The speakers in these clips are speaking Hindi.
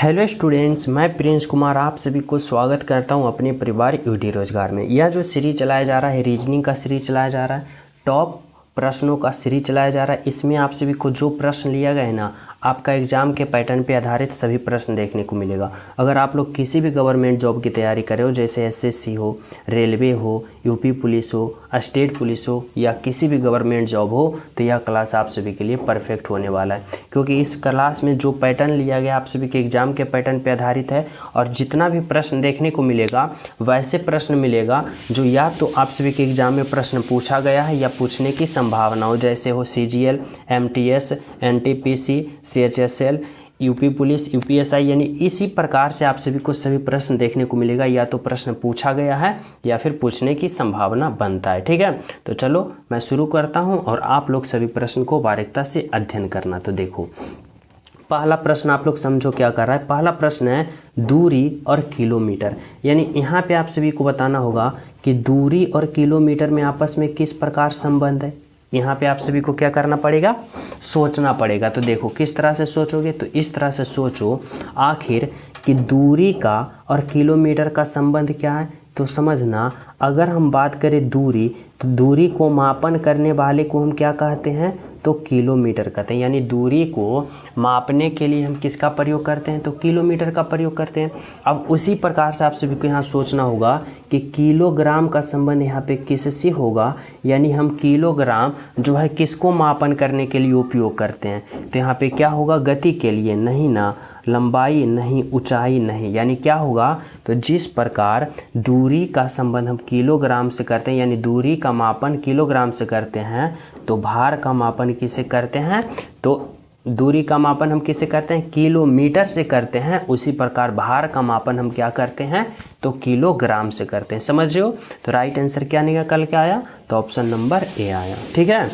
हेलो स्टूडेंट्स, मैं प्रिंस कुमार आप सभी को स्वागत करता हूं अपने परिवार यूडी रोजगार में। यह जो सीरीज चलाया जा रहा है, रीजनिंग का सीरीज चलाया जा रहा है, टॉप प्रश्नों का सीरीज चलाया जा रहा है। इसमें आप सभी को जो प्रश्न लिया गया है ना, आपका एग्जाम के पैटर्न पे आधारित सभी प्रश्न देखने को मिलेगा। अगर आप लोग किसी भी गवर्नमेंट जॉब की तैयारी कर रहे हो, जैसे एसएससी हो, रेलवे हो, यूपी पुलिस हो, स्टेट पुलिस हो या किसी भी गवर्नमेंट जॉब हो, तो यह क्लास आप सभी के लिए परफेक्ट होने वाला है। क्योंकि इस क्लास में जो पैटर्न लिया गया आप सभी के एग्जाम के पैटर्न पे आधारित है और जितना भी प्रश्न देखने को मिलेगा वैसे प्रश्न मिलेगा जो या तो आप सभी के एग्जाम में प्रश्न पूछा गया है या पूछने की संभावना हो, जैसे हो CGL, MTS, NTPC, CHSL, UP police, UPSI, यानी इसी प्रकार से आप सभी को सभी प्रश्न देखने को मिलेगा। या तो प्रश्न पूछा गया है या फिर पूछने की संभावना बनता है। ठीक है, तो चलो मैं शुरू करता हूं और आप लोग सभी प्रश्न को बारीकता से अध्ययन करना। तो देखो, पहला प्रश्न आप लोग समझो क्या कर रहा है। पहला प्रश्न है दूरी और किलोमीटर, यानी यहाँ पे आप सभी को बताना होगा कि दूरी और किलोमीटर में आपस में किस प्रकार संबंध है। यहाँ पे आप सभी को क्या करना पड़ेगा, सोचना पड़ेगा। तो देखो किस तरह से सोचोगे, तो इस तरह से सोचो आखिर कि दूरी का और किलोमीटर का संबंध क्या है। तो समझना, अगर हम बात करें दूरी, तो दूरी को मापन करने वाले को हम क्या कहते हैं, तो किलोमीटर कहते हैं। यानी दूरी को मापने के लिए हम किसका प्रयोग करते हैं, तो किलोमीटर का प्रयोग करते हैं। अब उसी प्रकार से आप सभी को यहाँ सोचना होगा कि किलोग्राम का संबंध यहाँ पे किससे होगा, यानी हम किलोग्राम जो है किसको मापन करने के लिए उपयोग करते हैं। तो यहाँ पे क्या होगा, गति के लिए नहीं ना, लंबाई नहीं, ऊंचाई नहीं, यानी क्या होगा, तो जिस प्रकार दूरी का संबंध हम किलोग्राम से करते हैं, यानी दूरी का मापन किलोग्राम से करते हैं, तो भार का मापन किससे करते हैं, तो दूरी का मापन हम किससे करते हैं, किलोमीटर से करते हैं। उसी प्रकार भार का मापन हम क्या करते हैं, तो किलोग्राम से करते हैं। समझ रहे हो। तो राइट आंसर क्या निकल के आया, तो ऑप्शन नंबर ए आया। ठीक है,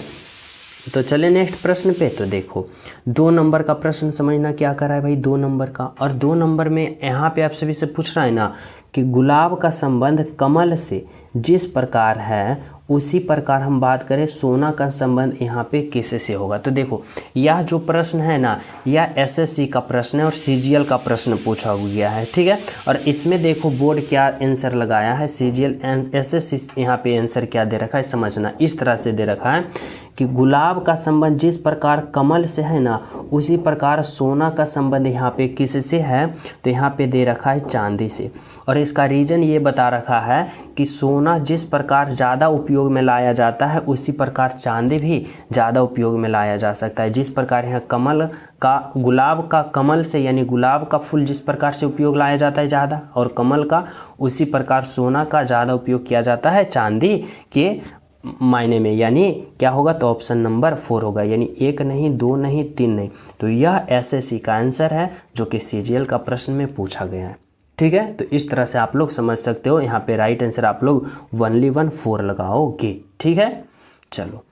तो चले नेक्स्ट प्रश्न पे। तो देखो 2 नंबर का प्रश्न समझना क्या कर रहा है भाई, 2 नंबर का। और 2 नंबर में यहाँ पे आप सभी से पूछ रहा है ना कि गुलाब का संबंध कमल से जिस प्रकार है उसी प्रकार हम बात करें सोना का संबंध यहाँ पे किससे होगा। तो देखो यह जो प्रश्न है ना, यह एसएससी का प्रश्न है और सीजीएल का प्रश्न पूछा गया है। ठीक है, और इसमें देखो बोर्ड क्या आंसर लगाया है, सीजीएल एसएससी यहाँ पे आंसर क्या दे रखा है, समझना। इस तरह से दे रखा है कि गुलाब का संबंध जिस प्रकार कमल से है ना, उसी प्रकार सोना का संबंध यहाँ पे किससे है, तो यहाँ पे दे रखा है चांदी से। और इसका रीज़न ये बता रखा है कि सोना जिस प्रकार ज़्यादा उपयोग में लाया जाता है उसी प्रकार चांदी भी ज़्यादा उपयोग में लाया जा सकता है। जिस प्रकार यहाँ कमल का, गुलाब का कमल से, यानी गुलाब का फूल जिस प्रकार से उपयोग लाया जाता है ज़्यादा, और कमल का उसी प्रकार सोना का ज़्यादा उपयोग किया जाता है चांदी के मायने में। यानी क्या होगा, तो ऑप्शन नंबर 4 होगा। यानी 1 नहीं, 2 नहीं, 3 नहीं। तो यह एसएससी का आंसर है जो कि सीजीएल का प्रश्न में पूछा गया है। ठीक है, तो इस तरह से आप लोग समझ सकते हो। यहाँ पे राइट आंसर आप लोग 1 लगाओगे। ठीक है, चलो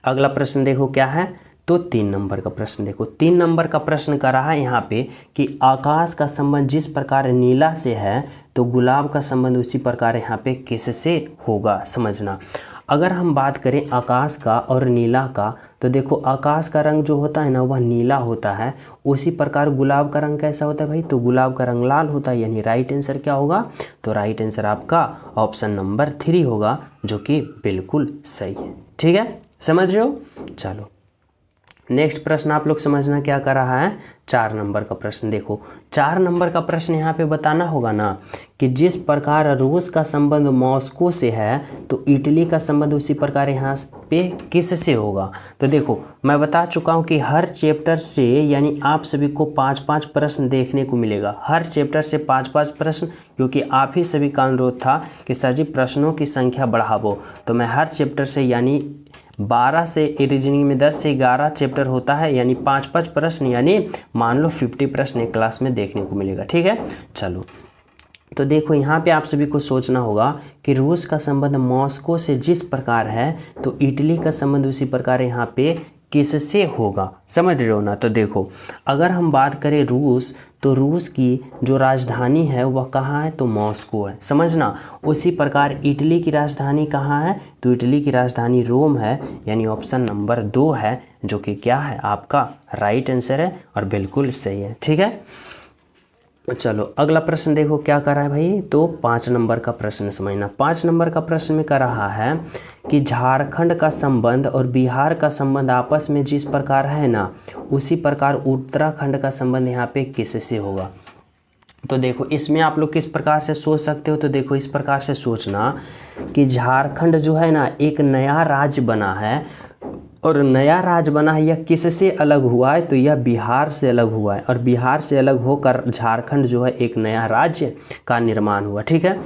अगला प्रश्न देखो क्या है, तो 3 नंबर का प्रश्न देखो। 3 नंबर का प्रश्न कर रहा है यहाँ पे कि आकाश का संबंध जिस प्रकार नीला से है तो गुलाब का संबंध उसी प्रकार यहाँ पे किससे होगा। समझना, अगर हम बात करें आकाश का और नीला का, तो देखो आकाश का रंग जो होता है ना वह नीला होता है, उसी प्रकार गुलाब का रंग कैसा होता है भाई, तो गुलाब का रंग लाल होता है। यानी राइट आंसर क्या होगा, तो राइट आंसर आपका ऑप्शन नंबर 3 होगा, जो कि बिल्कुल सही है। ठीक है, समझ रहे हो। चलो नेक्स्ट प्रश्न आप लोग समझना क्या कर रहा है, 4 नंबर का प्रश्न देखो। 4 नंबर का प्रश्न यहाँ पे बताना होगा ना कि जिस प्रकार रूस का संबंध मॉस्को से है तो इटली का संबंध उसी प्रकार यहाँ पे किससे होगा। तो देखो मैं बता चुका हूँ कि हर चैप्टर से, यानी आप सभी को 5-5 प्रश्न देखने को मिलेगा। हर चैप्टर से 5-5 प्रश्न, क्योंकि आप ही सभी का अनुरोध था कि सर जी प्रश्नों की संख्या बढ़ावो, तो मैं हर चैप्टर से, यानी 12 से, रीजनिंग में 10 से 11 चैप्टर होता है, यानी 5-5 प्रश्न, यानी मान लो 50 प्रश्न एक क्लास में देखने को मिलेगा। ठीक है, चलो तो देखो यहाँ पे आप सभी को सोचना होगा कि रूस का संबंध मॉस्को से जिस प्रकार है तो इटली का संबंध उसी प्रकार यहाँ पे किससे होगा। समझ रहे हो ना। तो देखो अगर हम बात करें रूस, तो रूस की जो राजधानी है वह कहाँ है, तो मॉस्को है। समझना, उसी प्रकार इटली की राजधानी कहाँ है, तो इटली की राजधानी रोम है। यानी ऑप्शन नंबर 2 है, जो कि क्या है आपका राइट आंसर है और बिल्कुल सही है। ठीक है, चलो अगला प्रश्न देखो क्या कर रहा है भाई। तो 5 नंबर का प्रश्न समझना। 5 नंबर का प्रश्न में कर रहा है कि झारखंड का संबंध और बिहार का संबंध आपस में जिस प्रकार है ना, उसी प्रकार उत्तराखंड का संबंध यहाँ पे किससे होगा। तो देखो इसमें आप लोग किस प्रकार से सोच सकते हो। तो देखो इस प्रकार से सोचना कि झारखंड जो है ना एक नया राज्य बना है, और नया राज्य बना है यह किससे अलग हुआ है। तो यह बिहार से अलग हुआ है, और बिहार से अलग होकर झारखंड जो है एक नया राज्य का निर्माण हुआ। ठीक है,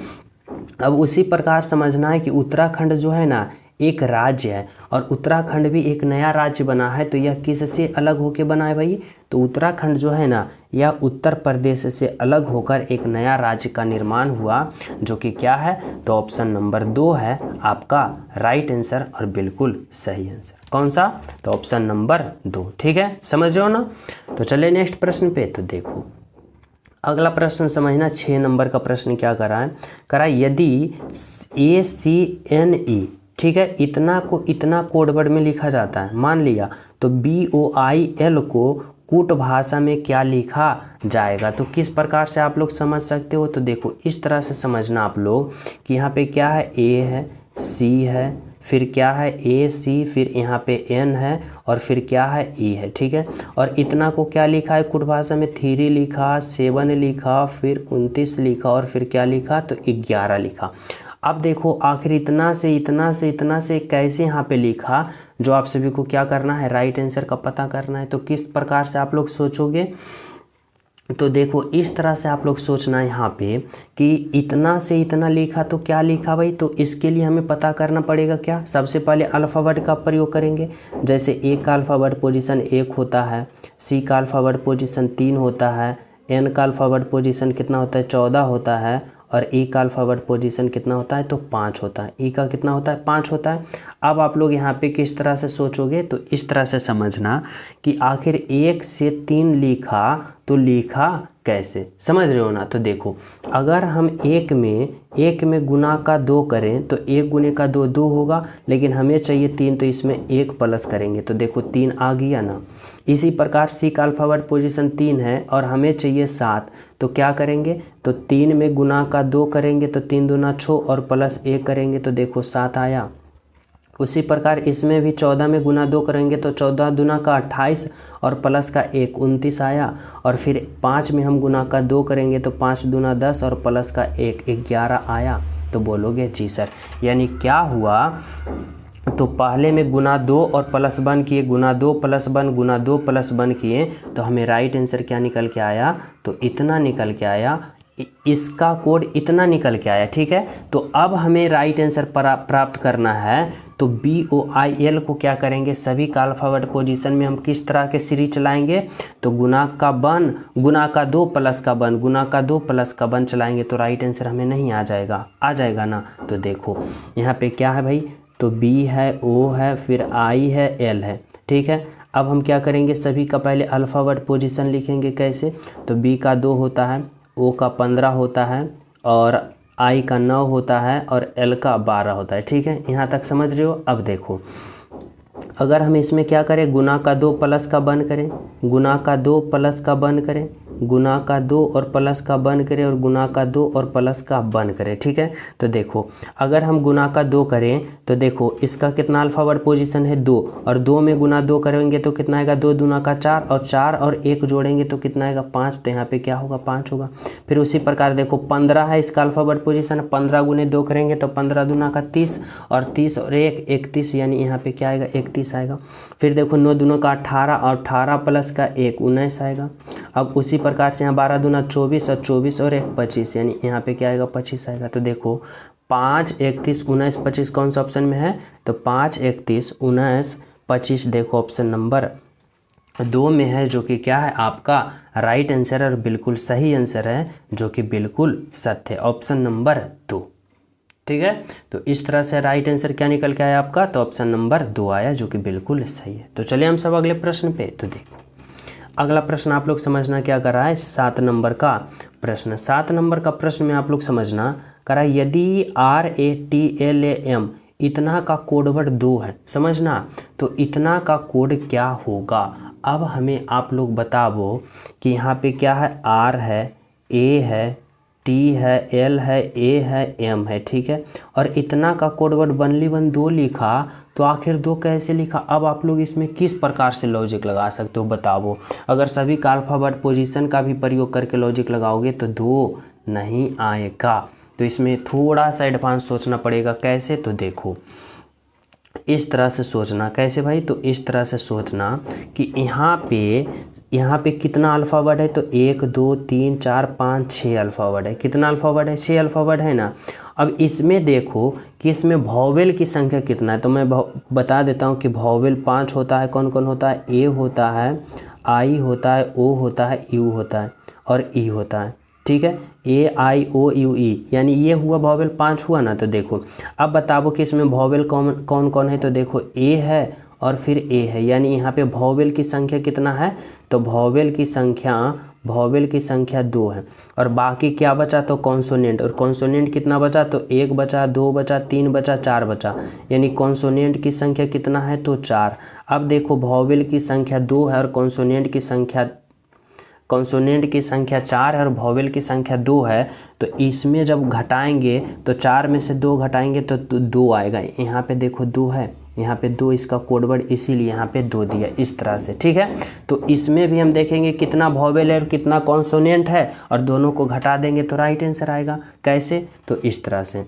अब उसी प्रकार समझना है कि उत्तराखंड जो है ना एक राज्य है, और उत्तराखंड भी एक नया राज्य बना है। तो यह किससे अलग होकर बना है भाई। तो उत्तराखंड जो है ना यह उत्तर प्रदेश से अलग होकर एक नया राज्य का निर्माण हुआ, जो कि क्या है। तो ऑप्शन नंबर 2 है आपका राइट आंसर और बिल्कुल सही आंसर। कौन सा। तो ऑप्शन नंबर 2। ठीक है, समझ रहे हो ना। तो चलिए नेक्स्ट प्रश्न पे। तो देखो अगला प्रश्न समझना। 6 नंबर का प्रश्न क्या करा है, यदि ACNE ठीक है इतना को इतना कोड वर्ड में लिखा जाता है मान लिया, तो BOIL को कूट भाषा में क्या लिखा जाएगा। तो किस प्रकार से आप लोग समझ सकते हो। तो देखो इस तरह से समझना आप लोग कि यहाँ पे क्या है, A है, C है, फिर क्या है AC, फिर यहाँ पे N है, और फिर क्या है E है। ठीक है, और इतना को क्या लिखा है कुट भाषा में 3 लिखा, 7 लिखा, फिर 29 लिखा, और फिर क्या लिखा तो 11 लिखा। अब देखो आखिर इतना से इतना से इतना से कैसे यहाँ पे लिखा, जो आप सभी को क्या करना है राइट आंसर का पता करना है। तो किस प्रकार से आप लोग सोचोगे। तो देखो इस तरह से आप लोग सोचना है यहाँ पे कि इतना से इतना लिखा तो क्या लिखा भाई। तो इसके लिए हमें पता करना पड़ेगा क्या, सबसे पहले अल्फ़ाबेट का प्रयोग करेंगे। जैसे A का अल्फ़ाबेट पोजीशन 1 होता है, C का अल्फ़ाबेट पोजीशन 3 होता है, N का अल्फ़ाबेट पोजीशन कितना होता है 14 होता है, और E का अल्फ़ाबेट पोजीशन कितना होता है तो 5 होता है। E का कितना होता है 5 होता है। अब आप लोग यहाँ पे किस तरह से सोचोगे। तो इस तरह से समझना कि आखिर 1 से 3 लिखा तो लिखा कैसे, समझ रहे हो ना। तो देखो अगर हम एक में गुना का 2 करें तो 1 गुने का 2 2 होगा, लेकिन हमें चाहिए 3, तो इसमें 1 प्लस करेंगे तो देखो 3 आ गया ना। इसी प्रकार C का अल्फ़ाबेट पोजीशन 3 है और हमें चाहिए 7, तो क्या करेंगे तो 3 में गुना का 2 करेंगे तो 3 दूना 6 और प्लस 1 करेंगे तो देखो 7 आया। उसी प्रकार इसमें भी 14 में गुना 2 करेंगे तो 14 दूना का 28 और प्लस का 1 29 आया। और फिर 5 में हम गुना का 2 करेंगे तो 5 दूना 10 और प्लस का 1 11 आया। तो बोलोगे जी सर, यानी क्या हुआ। तो पहले में गुना 2 और प्लस 1 किए, गुना 2 प्लस 1 गुना 2 प्लस 1 किए, तो हमें राइट आंसर क्या निकल के आया तो इतना निकल के आया। इसका कोड इतना निकल के आया। ठीक है, तो अब हमें राइट आंसर प्राप्त करना है। तो BOIL को क्या करेंगे, सभी का अल्फ़ाबेट पोजीशन में हम किस तरह के सीरीज चलाएंगे। तो गुना का 2 प्लस का 1 गुना का 2 प्लस का 1 चलाएंगे तो राइट आंसर हमें नहीं आ जाएगा ना। तो देखो यहाँ पे क्या है भाई, तो B है, O है, फिर I है, L है। ठीक है, अब हम क्या करेंगे, सभी का पहले अल्फ़ाबेट पोजीशन लिखेंगे। कैसे, तो B का 2 होता है, O का 15 होता है, और I का 9 होता है, और L का 12 होता है। ठीक है, यहाँ तक समझ रहे हो। अब देखो अगर हम इसमें क्या करें, गुना का 2 प्लस का 1 करें, गुना का 2 प्लस का 1 करें, गुना का 2 और प्लस का 1 करें, और गुना का 2 और प्लस का 1 करें। ठीक है, तो देखो अगर हम गुना का 2 करें तो देखो इसका कितना अल्फ़ाबेट पोजीशन है 2, और 2 में गुना 2 करेंगे तो कितना आएगा 2 दूना का 4, और 4 और 1 जोड़ेंगे तो कितना आएगा 5, तो यहाँ पे क्या होगा 5 होगा। फिर उसी प्रकार देखो 15 है इसका अल्फ़ाबेट पोजीशन, 15 गुने 2 करेंगे तो 15 दूना का 30, और 30 और 1 31, यानी यहाँ पे क्या आएगा 31 आएगा। फिर देखो 9 दूनों का 18, और 18 प्लस का 1 19 आएगा। अब उसी प्रकार से यहाँ 12 दूना 24, और 24 और 1 25, यानी यहाँ पे क्या आएगा 25 आएगा। तो देखो 5 31 19 25 कौन सा ऑप्शन में है, तो 5 31 19 25 देखो ऑप्शन नंबर 2 में है, जो कि क्या है आपका राइट आंसर और बिल्कुल सही आंसर है, जो कि बिल्कुल सत्य है, ऑप्शन नंबर 2। ठीक है, तो इस तरह से राइट आंसर क्या निकल के आया आपका, तो ऑप्शन नंबर 2 आया, जो कि बिल्कुल सही है। तो चलिए हम सब अगले प्रश्न पे। तो देखो अगला प्रश्न आप लोग समझना क्या कर रहा है, 7 नंबर का प्रश्न। 7 नंबर का प्रश्न में आप लोग समझना कर रहा है, यदि RATLAM इतना का कोड वर्ड 2 है, समझना, तो इतना का कोड क्या होगा। अब हमें आप लोग बताओ कि यहाँ पे क्या है, R है, ए है, टी है, एल है, ए है, एम है, ठीक है। और इतना का कोड वर्ड वनली वन 2 लिखा, तो आखिर 2 कैसे लिखा? अब आप लोग इसमें किस प्रकार से लॉजिक लगा सकते हो बताओ? अगर सभी का अल्फ़ाबेट पोजीशन का भी प्रयोग करके लॉजिक लगाओगे तो 2 नहीं आएगा। तो इसमें थोड़ा सा एडवांस सोचना पड़ेगा। कैसे? तो देखो इस तरह से सोचना। कैसे भाई? तो इस तरह से सोचना कि यहाँ पे कितना अल्फ़ाबेट है? तो 1 2 3 4 5 6 अल्फ़ाबेट है। कितना अल्फ़ाबेट है? 6 अल्फ़ाबेट है ना। अब इसमें देखो कि इसमें वॉवेल की संख्या कितना है। तो मैं बता देता हूँ कि वॉवेल 5 होता है। कौन कौन होता है? ए होता है, आई होता है, ओ होता है, यू होता है और ई होता है, ठीक है। ए आई ओ यू ई, यानी ये हुआ वॉवेल 5 हुआ ना। तो देखो अब बताओ कि इसमें वॉवेल कौन कौन है। तो देखो ए है और फिर ए है, यानी यहाँ पे वॉवेल की संख्या कितना है? तो वॉवेल की संख्या 2 है। और बाकी क्या बचा? तो कॉन्सोनेंट। और कॉन्सोनेंट कितना बचा? तो 1 बचा, 2 बचा, 3 बचा, 4 बचा, यानी कॉन्सोनेंट की संख्या कितना है? तो 4। अब देखो वॉवेल की संख्या 2 है और कॉन्सोनेंट की संख्या 4 है और वॉवेल की संख्या 2 है। तो इसमें जब घटाएंगे तो 4 में से 2 घटाएंगे तो 2 आएगा। यहाँ पे देखो 2 है, यहाँ पे 2 इसका कोड वर्ड, इसीलिए यहाँ पे 2 दिया इस तरह से, ठीक है। तो इसमें भी हम देखेंगे कितना वॉवेल है और कितना कॉन्सोनेंट है और दोनों को घटा देंगे तो राइट आंसर आएगा। कैसे? तो इस तरह से।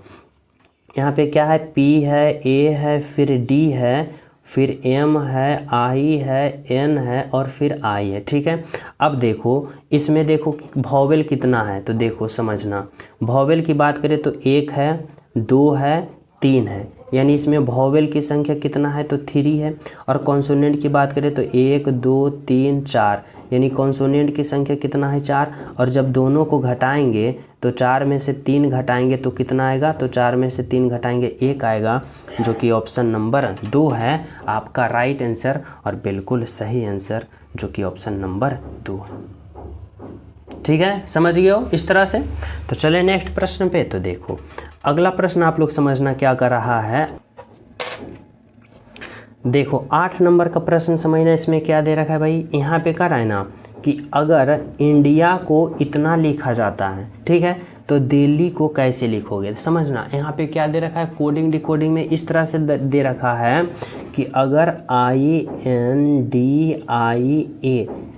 यहाँ पे क्या है? पी है, ए है, फिर डी है, फिर एम है, आई है, एन है और फिर आई है, ठीक है। अब देखो इसमें देखो वॉवेल कितना है। तो देखो समझना, वॉवेल की बात करें तो 1 है, 2 है, 3 है, यानी इसमें वॉवेल की संख्या कितना है? तो 3 है। और कॉन्सोनेंट की बात करें तो 1 2 3 4, यानी कॉन्सोनेंट की संख्या कितना है? 4। और जब दोनों को घटाएंगे तो 4 में से 3 घटाएंगे तो कितना आएगा? तो 4 में से 3 घटाएंगे 1 आएगा, जो कि ऑप्शन नंबर 2 है आपका राइट आंसर और बिल्कुल सही आंसर, जो कि ऑप्शन नंबर 2 है। ठीक है, समझ गए हो इस तरह से। तो चले नेक्स्ट प्रश्न पे। तो देखो अगला प्रश्न आप लोग समझना क्या कर रहा है। देखो 8 नंबर का प्रश्न समझना। इसमें क्या दे रखा है भाई? यहाँ पे कर रहा है ना कि अगर इंडिया को इतना लिखा जाता है, ठीक है, तो दिल्ली को कैसे लिखोगे? समझना यहाँ पे क्या दे रखा है, कोडिंग डिकोडिंग में इस तरह से दे रखा है कि अगर INDIA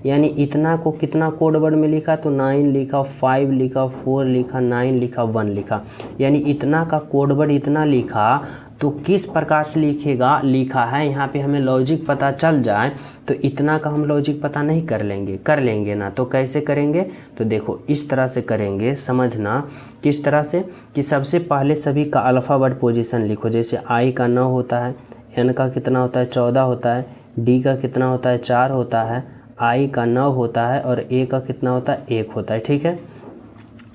यानी इतना को कितना कोड वर्ड में लिखा, तो 9 लिखा, 5 लिखा, 4 लिखा, 9 लिखा, 1 लिखा, यानी इतना का कोड वर्ड इतना लिखा, तो किस प्रकार से लिखा है यहाँ पे हमें लॉजिक पता चल जाए। तो इतना का हम लॉजिक पता नहीं कर लेंगे ना। तो कैसे करेंगे? तो देखो इस तरह से करेंगे, समझना किस तरह से कि सबसे पहले सभी का अल्फ़ाबेट पोजीशन लिखो। जैसे आई का 9 होता है, एन का कितना होता है 14 होता है, डी का कितना होता है 4 होता है, आई का 9 होता है और ए का कितना होता है 1 होता है, ठीक है।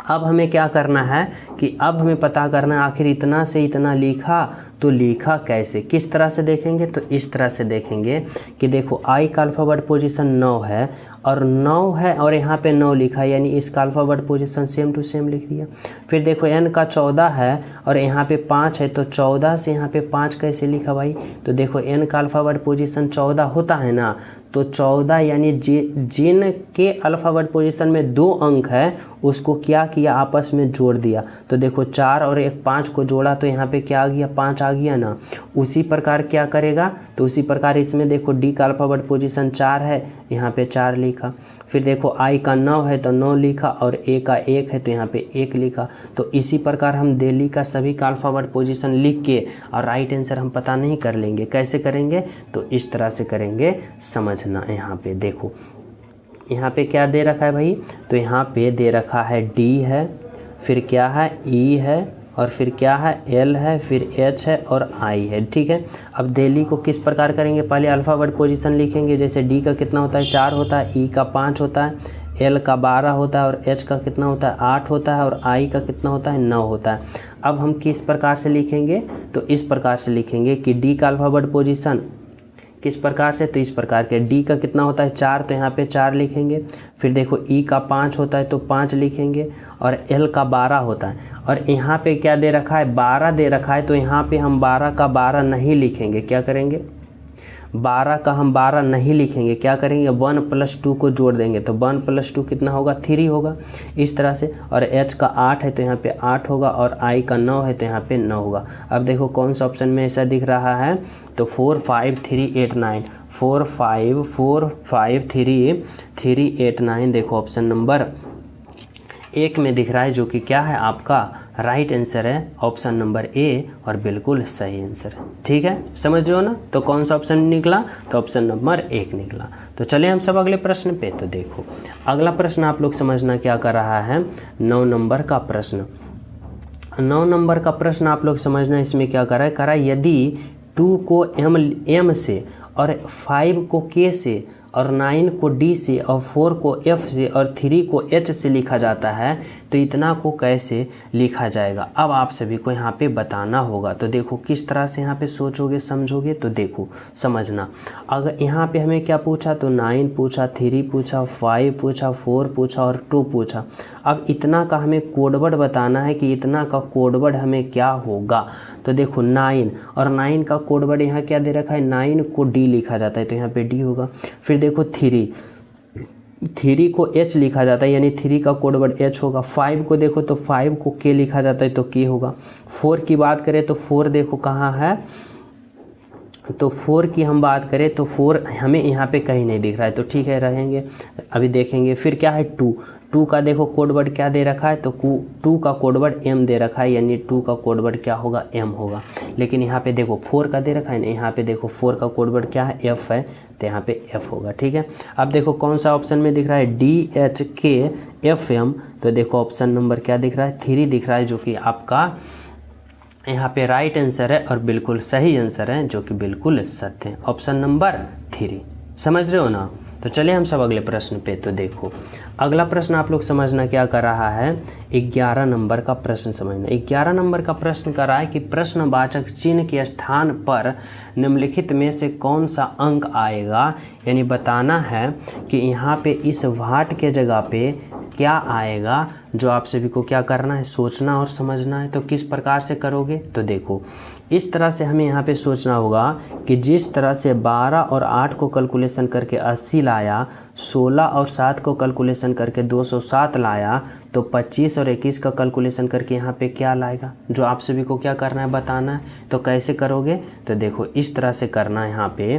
अब हमें क्या करना है कि अब हमें पता करना है आखिर इतना से इतना लिखा तो लिखा कैसे, किस तरह से देखेंगे? तो इस तरह से देखेंगे कि देखो आई का अल्फ़ाबेट पोजीशन 9 है और 9 है और यहाँ पे 9 लिखा है, यानी इसका alphabet position same to same लिख दिया। फिर देखो एन का 14 है और यहाँ पे 5 है, तो 14 से यहाँ पे 5 कैसे लिखा भाई? तो देखो एन का अल्फ़ाबेट पोजीशन 14 होता है ना, तो 14 यानी जिन के अल्फ़ाबेट पोजीशन में 2 अंक है उसको क्या किया? आपस में जोड़ दिया। तो देखो 4 और 1 5 को जोड़ा तो यहाँ पे क्या आ गया? 5 आ गया ना। उसी प्रकार क्या करेगा? तो उसी प्रकार इसमें देखो डी का अल्फ़ाबेट पोजीशन 4 है, यहाँ पे 4 लिखा। फिर देखो आई का 9 है तो 9 लिखा और ए का 1 है तो यहाँ पे 1 लिखा। तो इसी प्रकार हम दिल्ली का सभी का अल्फ़ाबेट पोजीशन लिख के और राइट आंसर हम पता नहीं कर लेंगे। कैसे करेंगे? तो इस तरह से करेंगे, समझना। यहाँ पे देखो यहाँ पे क्या दे रखा है भाई? तो यहाँ पे दे रखा है डी है, फिर क्या है ई है और फिर क्या है एल है, फिर एच है और आई है, ठीक है। अब दिल्ली को किस प्रकार करेंगे? पहले अल्फ़ाबेट पोजीशन लिखेंगे। जैसे डी का कितना होता है 4 होता है, ई का 5 होता है, एल का 12 होता है और एच का कितना होता है 8 होता है और आई का कितना होता है 9 होता है। अब हम किस प्रकार से लिखेंगे? तो इस प्रकार से लिखेंगे कि डी का अल्फ़ाबेट पोजीशन किस प्रकार से? तो इस प्रकार के डी का कितना होता है 4, तो यहाँ पे 4 लिखेंगे। फिर देखो ई का 5 होता है तो 5 लिखेंगे और एल का 12 होता है और यहाँ पे क्या दे रखा है? 12 दे रखा है, तो यहाँ पे हम 12 का 12 नहीं लिखेंगे। क्या करेंगे? 12 का हम 12 नहीं लिखेंगे, क्या करेंगे 1 + 2 को जोड़ देंगे तो 1 + 2 कितना होगा 3 होगा इस तरह से। और h का 8 है तो यहाँ पे 8 होगा और i का 9 है तो यहाँ पे 9 होगा। अब देखो कौन सा ऑप्शन में ऐसा दिख रहा है, तो 4 5 3 8 9 4 5 3 8 9 देखो ऑप्शन नंबर 1 में दिख रहा है, जो कि क्या है आपका राइट आंसर है ऑप्शन नंबर ए और बिल्कुल सही आंसर है। ठीक है, समझ रहे हो ना। तो कौन सा ऑप्शन निकला, तो ऑप्शन नंबर 1 निकला। तो चलिए हम सब अगले प्रश्न पे। तो देखो अगला प्रश्न आप लोग समझना क्या कर रहा है, 9 नंबर का प्रश्न। 9 नंबर का प्रश्न आप लोग समझना इसमें क्या कर रहा है, यदि 2 को m से और 5 को k से और 9 को d से और 4 को f से और 3 को h से लिखा जाता है तो इतना को कैसे लिखा जाएगा। अब आप सभी को यहाँ पे बताना होगा। तो देखो किस तरह से यहाँ पे सोचोगे समझोगे, तो देखो समझना। अगर यहाँ पे हमें क्या पूछा, तो 9 पूछा, 3 पूछा, 5 पूछा, 4 पूछा और 2 पूछा। अब इतना का हमें कोडवर्ड बताना है कि इतना का कोडवर्ड हमें क्या होगा। तो देखो 9 और 9 का कोडवर्ड यहाँ क्या दे रखा है, 9 को डी लिखा जाता है तो यहाँ पे डी होगा। फिर देखो 3 को h लिखा जाता है यानी 3 का कोडवर्ड h होगा। 5 को देखो तो 5 को k लिखा जाता है तो k होगा। 4 की बात करें तो 4 देखो कहाँ है, तो 4 की हम बात करें तो 4 हमें यहाँ पे कहीं नहीं दिख रहा है तो ठीक है रहेंगे, अभी देखेंगे। फिर क्या है 2 का देखो कोडवर्ड क्या दे रखा है, तो 2 का कोडवर्ड m दे रखा है यानी 2 का कोडवर्ड क्या होगा m होगा। लेकिन यहाँ पे देखो 4 का दे रखा है ना, यहाँ पे देखो 4 का कोडवर्ड क्या है f है तो यहाँ पे f होगा। ठीक है, अब देखो कौन सा ऑप्शन में दिख रहा है DHKFM, तो देखो ऑप्शन नंबर क्या दिख रहा है 3 दिख रहा है, जो कि आपका यहाँ पे राइट आंसर है और बिल्कुल सही आंसर है, जो कि बिल्कुल सत्य है ऑप्शन नंबर 3। समझ रहे हो ना। तो चलिए हम सब अगले प्रश्न पे। तो देखो अगला प्रश्न आप लोग समझना क्या कर रहा है, 11 नंबर का प्रश्न समझना। 11 नंबर का प्रश्न कर रहा है कि प्रश्नवाचक चिन्ह के स्थान पर निम्नलिखित में से कौन सा अंक आएगा, यानी बताना है कि यहाँ पे इस वाट के जगह पे क्या आएगा, जो आप सभी को क्या करना है सोचना और समझना है। तो किस प्रकार से करोगे, तो देखो इस तरह से हमें यहाँ पे सोचना होगा कि जिस तरह से 12 और 8 को कैलकुलेशन करके 80 लाया, 16 और 7 को कैलकुलेशन करके 207 लाया, तो 25 और 21 का कैलकुलेशन करके यहाँ पे क्या लाएगा, जो आप सभी को क्या करना है बताना है। तो कैसे करोगे, तो देखो इस तरह से करना है यहाँ पे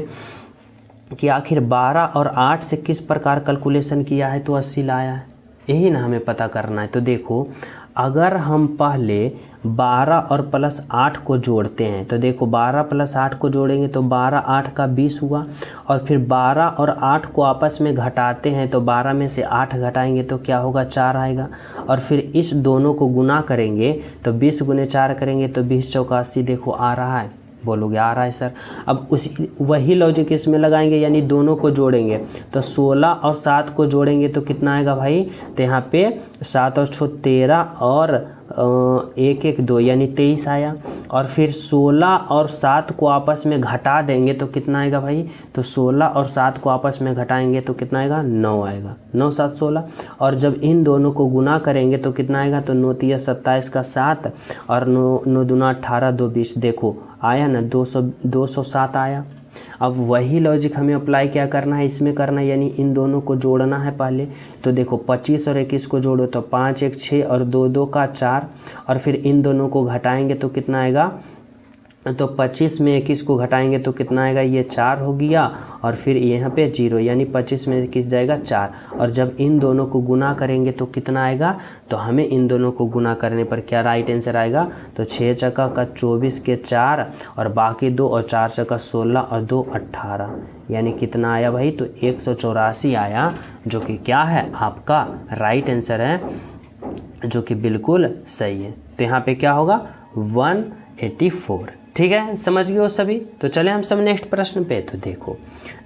कि आखिर 12 और 8 से किस प्रकार कैलकुलेशन किया है तो 80 लाया है, यही ना हमें पता करना है। तो देखो अगर हम पहले 12 और +8 को जोड़ते हैं, तो देखो 12 + 8 को जोड़ेंगे तो 12 8 का 20 हुआ, और फिर 12 और 8 को आपस में घटाते हैं तो 12 में से 8 घटाएंगे तो क्या होगा 4 आएगा, और फिर इस दोनों को गुना करेंगे तो 20 × 4 करेंगे तो 20 चौका 80 देखो आ रहा है, बोलोगे आ रहा है सर। अब उसी वही लॉजिक इसमें लगाएंगे यानी दोनों को जोड़ेंगे, तो 16 और 7 को जोड़ेंगे तो कितना आएगा भाई, तो यहाँ पे 7 और 6 13 और 1 1 2 यानी 23 आया, और फिर 16 और 7 को आपस में घटा देंगे तो कितना आएगा भाई, तो 16 और 7 को आपस में घटाएंगे तो कितना आएगा 9 आएगा, 9 7 16, और जब इन दोनों को गुना करेंगे तो कितना आएगा, तो 9 3 27 का 7 और 9 2 18 2 20 देखो आया ना 207 आया। अब वही लॉजिक हमें अप्लाई क्या करना है इसमें करना है, यानी इन दोनों को जोड़ना है पहले। तो देखो 25 और 21 को जोड़ो तो 5 1 6 और 2 2 का 4, और फिर इन दोनों को घटाएंगे तो कितना आएगा, तो 25 में 21 को घटाएंगे तो कितना आएगा, ये 4 हो गया, और फिर यहाँ पे 0 यानी 25 में 21 जाएगा 4, और जब इन दोनों को गुना करेंगे तो कितना आएगा, तो हमें इन दोनों को गुना करने पर क्या राइट आंसर आएगा, तो 6 चक्का का 24 के 4 और बाकी 2 और 4 चक्का 16 और 2 18, यानी कितना आया भाई, तो 184 आया, जो कि क्या है आपका राइट आंसर है, जो कि बिल्कुल सही है। तो यहाँ पे क्या होगा 184। ठीक है, समझ गए हो सभी। तो चले हम सब नेक्स्ट प्रश्न पे। तो देखो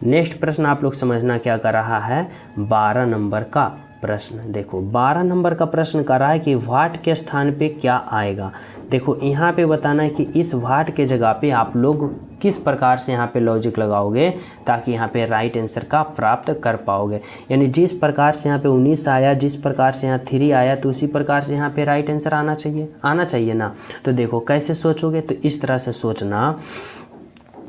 नेक्स्ट प्रश्न आप लोग समझना क्या कर रहा है, 12 नंबर का प्रश्न। देखो 12 नंबर का प्रश्न कर रहा है कि वाट के स्थान पे क्या आएगा। देखो यहाँ पे बताना है कि इस वाट के जगह पे आप लोग किस प्रकार से यहाँ पे लॉजिक लगाओगे ताकि यहाँ पे राइट आंसर का प्राप्त कर पाओगे, यानी जिस प्रकार से यहाँ पे 19 आया, जिस प्रकार से यहाँ 3 आया, तो उसी प्रकार से यहाँ पे राइट आंसर आना चाहिए ना। तो देखो कैसे सोचोगे, तो इस तरह से सोचना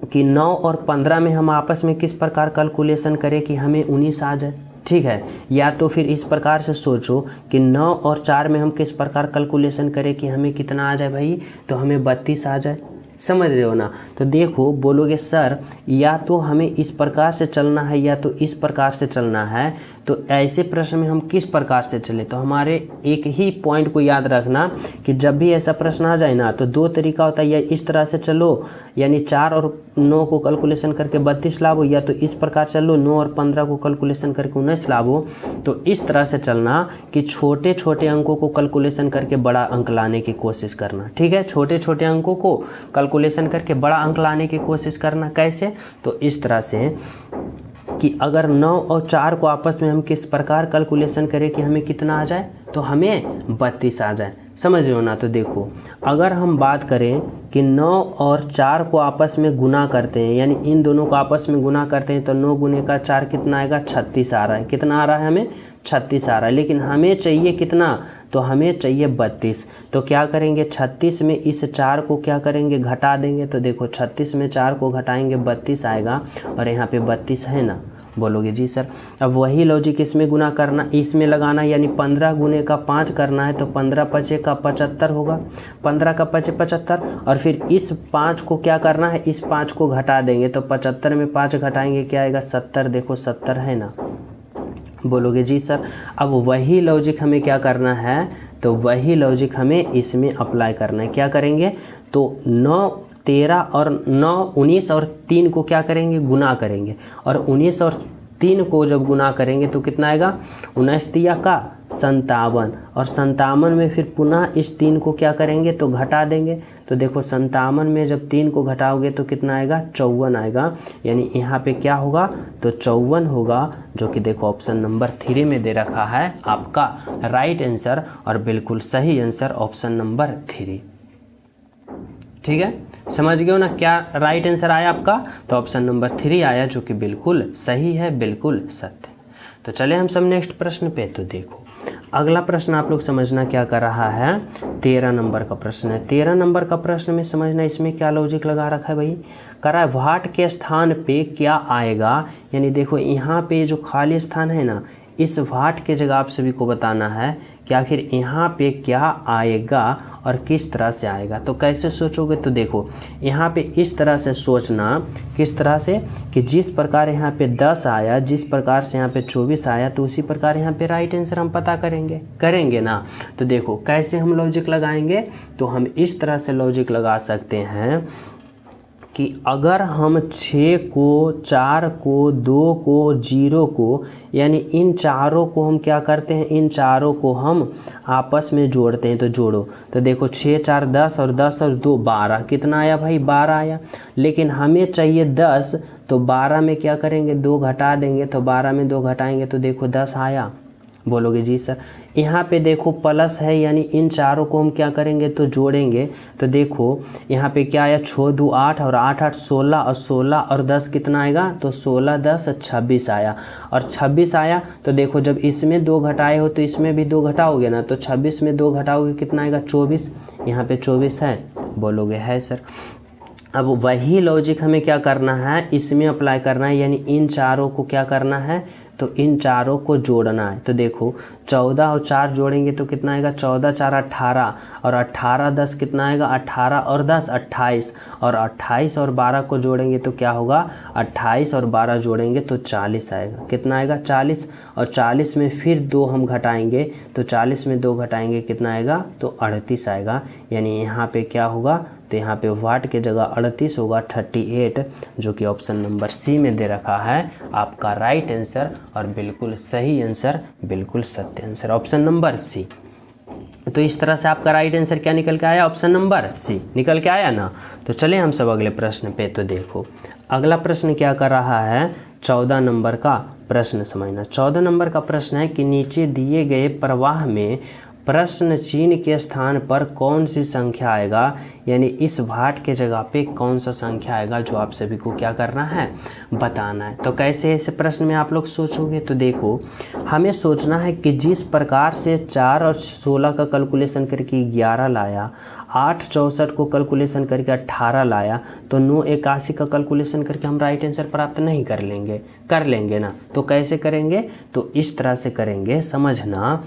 कि 9 और 15 में हम आपस में किस प्रकार कैलकुलेशन करें कि हमें 19 आ जाए, ठीक है। या तो फिर इस प्रकार से सोचो कि 9 और 4 में हम किस प्रकार कैलकुलेशन करें कि हमें कितना आ जाए भाई, तो हमें 32 आ जाए। समझ रहे हो ना। तो देखो बोलोगे सर या तो हमें इस प्रकार से चलना है या तो इस प्रकार से चलना है, तो ऐसे प्रश्न में हम किस प्रकार से चले। तो हमारे एक ही पॉइंट को याद रखना कि जब भी ऐसा प्रश्न आ जाए ना तो दो तरीका होता है, या इस तरह से चलो यानी 4 और 9 को कैलकुलेशन करके 32 लाओ, या तो इस प्रकार चलो 9 और 15 को कैलकुलेशन करके 19 लाओ। तो इस तरह से चलना कि छोटे छोटे अंकों को कैलकुलेशन करके बड़ा अंक लाने की कोशिश करना, ठीक है। छोटे छोटे अंकों को कैलकुलेशन करके बड़ा अंक लाने की कोशिश करना। कैसे, तो इस तरह से कि अगर 9 और 4 को आपस में हम किस प्रकार कैलकुलेशन करें कि हमें कितना आ जाए, तो हमें 32 आ जाए। समझ रहे हो ना। तो देखो अगर हम बात करें कि 9 और 4 को आपस में गुना करते हैं, यानी इन दोनों को आपस में गुना करते हैं, तो 9 गुने का 4 कितना आएगा, 36 आ रहा है। कितना आ रहा है, हमें 36 आ रहा है। लेकिन हमें चाहिए कितना, तो हमें चाहिए 32। तो क्या करेंगे, 36 में इस 4 को क्या करेंगे, घटा देंगे। तो देखो 36 में 4 को घटाएंगे 32 आएगा, और यहाँ पे 32 है ना। बोलोगे जी सर। अब वही लॉजिक इसमें गुना करना, इसमें लगाना, यानी 15 गुने का 5 करना है, तो 15 पचे का 75 होगा, 15 का पचे 75। और फिर इस 5 को क्या करना है, इस 5 को घटा देंगे। तो 75 में 5 घटाएंगे क्या आएगा, 70। देखो 70 है ना। बोलोगे जी सर। अब वही लॉजिक हमें क्या करना है, तो वही लॉजिक हमें इसमें अप्लाई करना है। क्या करेंगे, तो 9, 13 और 9, 19 और 3 को क्या करेंगे, गुना करेंगे। और 19 और 3 को जब गुना करेंगे तो कितना आएगा, 19 तिया का 57, और 57 में फिर पुनः इस 3 को क्या करेंगे, तो घटा देंगे। तो देखो 57 में जब 3 को घटाओगे तो कितना आएगा, 54 आएगा। यानी यहाँ पे क्या होगा, तो 54 होगा, जो कि देखो ऑप्शन नंबर 3 में दे रखा है आपका राइट आंसर, और बिल्कुल सही आंसर ऑप्शन नंबर 3। ठीक है, समझ गए हो ना क्या राइट आंसर आया आपका, तो ऑप्शन नंबर 3 आया, जो कि बिल्कुल सही है, बिल्कुल सत्य। तो चले हम सब नेक्स्ट प्रश्न पे। तो देखो अगला प्रश्न आप लोग समझना क्या कर रहा है, 13 नंबर का प्रश्न है। 13 नंबर का प्रश्न में समझना इसमें क्या लॉजिक लगा रखा है भाई, कह रहा है वाट के स्थान पे क्या आएगा। यानी देखो यहाँ पे जो खाली स्थान है ना, इस वाट के जगह आप सभी को बताना है कि आखिर यहाँ पे क्या आएगा और किस तरह से आएगा। तो कैसे सोचोगे, तो देखो यहाँ पे इस तरह से सोचना, किस तरह से, कि जिस प्रकार यहाँ पे 10 आया, जिस प्रकार से यहाँ पे 24 आया, तो उसी प्रकार यहाँ पे राइट आंसर हम पता करेंगे ना। तो देखो कैसे हम लॉजिक लगाएंगे, तो हम इस तरह से लॉजिक लगा सकते हैं कि अगर हम 6 को, 4 को, 2 को, 0 को, यानी इन चारों को हम क्या करते हैं, इन चारों को हम आपस में जोड़ते हैं। तो जोड़ो, तो देखो 6 4 10 और 10 और 2 12, कितना आया भाई, 12 आया। लेकिन हमें चाहिए 10, तो 12 में क्या करेंगे, 2 घटा देंगे। तो 12 में 2 घटाएंगे तो देखो 10 आया। बोलोगे जी सर। यहाँ पे देखो प्लस है, यानी इन चारों को हम क्या करेंगे, तो जोड़ेंगे। तो देखो यहाँ पे क्या आया, 6 2 8 और 8 8 16, और 16 और 10 कितना आएगा, तो 16 10 26 आया। और 26 आया, तो देखो जब इसमें 2 घटाए हो तो इसमें भी 2 घटाओगे ना, तो 26 में 2 घटाओगे कितना आएगा, 24। यहाँ पे 24 है। बोलोगे है सर। अब वही लॉजिक हमें क्या करना है, इसमें अप्लाई करना है, यानी इन चारों को क्या करना है, तो इन चारों को जोड़ना है। तो देखो 14 और 4 जोड़ेंगे तो कितना आएगा, 14 4 18, और 18 10 कितना आएगा, 18 और 10 28, और 28 और 12 को जोड़ेंगे तो क्या होगा, 28 और 12 जोड़ेंगे तो 40 आएगा। कितना आएगा, 40। और 40 में फिर 2 हम घटाएंगे, तो 40 में 2 घटाएंगे कितना आएगा, तो 38 आएगा। यानी यहाँ पे क्या होगा, तो यहाँ पे वाट के जगह 38 होगा, 38, जो कि ऑप्शन नंबर सी में दे रखा है आपका राइट आंसर, और बिल्कुल सही आंसर, बिल्कुल सत्य आंसर, ऑप्शन नंबर सी। तो इस तरह से आपका राइट आंसर क्या निकल के आया, ऑप्शन नंबर सी निकल के आया ना। तो चले हम सब अगले प्रश्न पे। तो देखो अगला प्रश्न क्या कर रहा है, 14 नंबर का प्रश्न समझना। 14 नंबर का प्रश्न है कि नीचे दिए गए प्रवाह में प्रश्न चिन्ह के स्थान पर कौन सी संख्या आएगा, यानी इस भाट के जगह पे कौन सा संख्या आएगा, जो आप सभी को क्या करना है, बताना है। तो कैसे ऐसे प्रश्न में आप लोग सोचोगे, तो देखो हमें सोचना है कि जिस प्रकार से 4 और 16 का कैलकुलेशन करके 11 लाया, 8 64 को कैलकुलेशन करके 18 लाया, तो 9 81 का कैलकुलेशन करके हम राइट आंसर प्राप्त नहीं कर लेंगे ना। तो कैसे करेंगे, तो इस तरह से करेंगे, समझना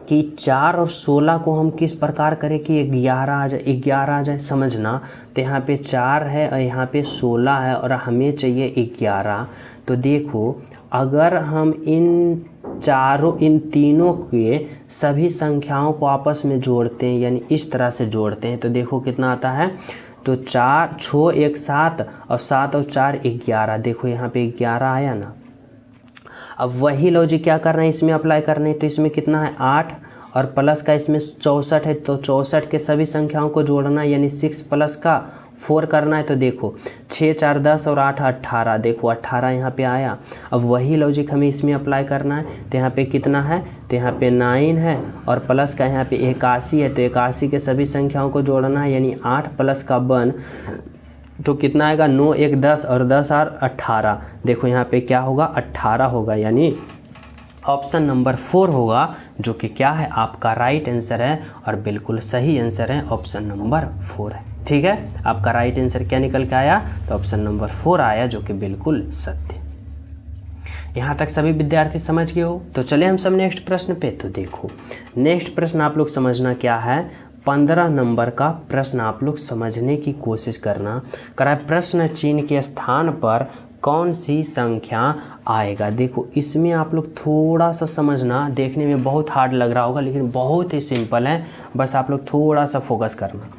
कि 4 और 16 को हम किस प्रकार करें कि 11 आ जाए, समझना। तो यहाँ पे 4 है और यहाँ पे 16 है और हमें चाहिए 11। तो देखो अगर हम इन तीनों के सभी संख्याओं को आपस में जोड़ते हैं, यानी इस तरह से जोड़ते हैं, तो देखो कितना आता है। तो 4 6 1 7 और 7 और 4 11। देखो यहाँ पे 11 आया ना। अब वही लॉजिक क्या करना है, इसमें अप्लाई करना है। तो इसमें कितना है 8 और प्लस का इसमें 64 है, तो 64 के सभी संख्याओं को जोड़ना है, यानी 6 प्लस का 4 करना है। तो देखो 6 4 10 और 8 18। देखो 18 यहाँ पे आया। अब वही लॉजिक हमें इसमें अप्लाई करना है। तो यहाँ पे कितना है, तो यहाँ पे 9 है और प्लस का यहाँ पे 81 है। तो 81 के सभी संख्याओं को जोड़ना है, यानी 8 प्लस का 1, तो कितना आएगा 9 1 10 और 10 और 18। देखो यहाँ पे क्या होगा 18 होगा, यानी ऑप्शन नंबर 4 होगा, जो कि क्या है आपका राइट आंसर है और बिल्कुल सही आंसर है, ऑप्शन नंबर 4 है। ठीक है, आपका राइट आंसर क्या निकल के आया, तो ऑप्शन नंबर 4 आया, जो कि बिल्कुल सत्य। यहाँ तक सभी विद्यार्थी समझ गए हो। तो चले हम सब नेक्स्ट प्रश्न पे। तो देखो नेक्स्ट प्रश्न आप लोग समझना क्या है, 15 नंबर का प्रश्न आप लोग समझने की कोशिश करना। प्रश्न चिन्ह के स्थान पर कौन सी संख्या आएगा। देखो इसमें आप लोग थोड़ा सा समझना, देखने में बहुत हार्ड लग रहा होगा लेकिन बहुत ही सिंपल है, बस आप लोग थोड़ा सा फोकस करना।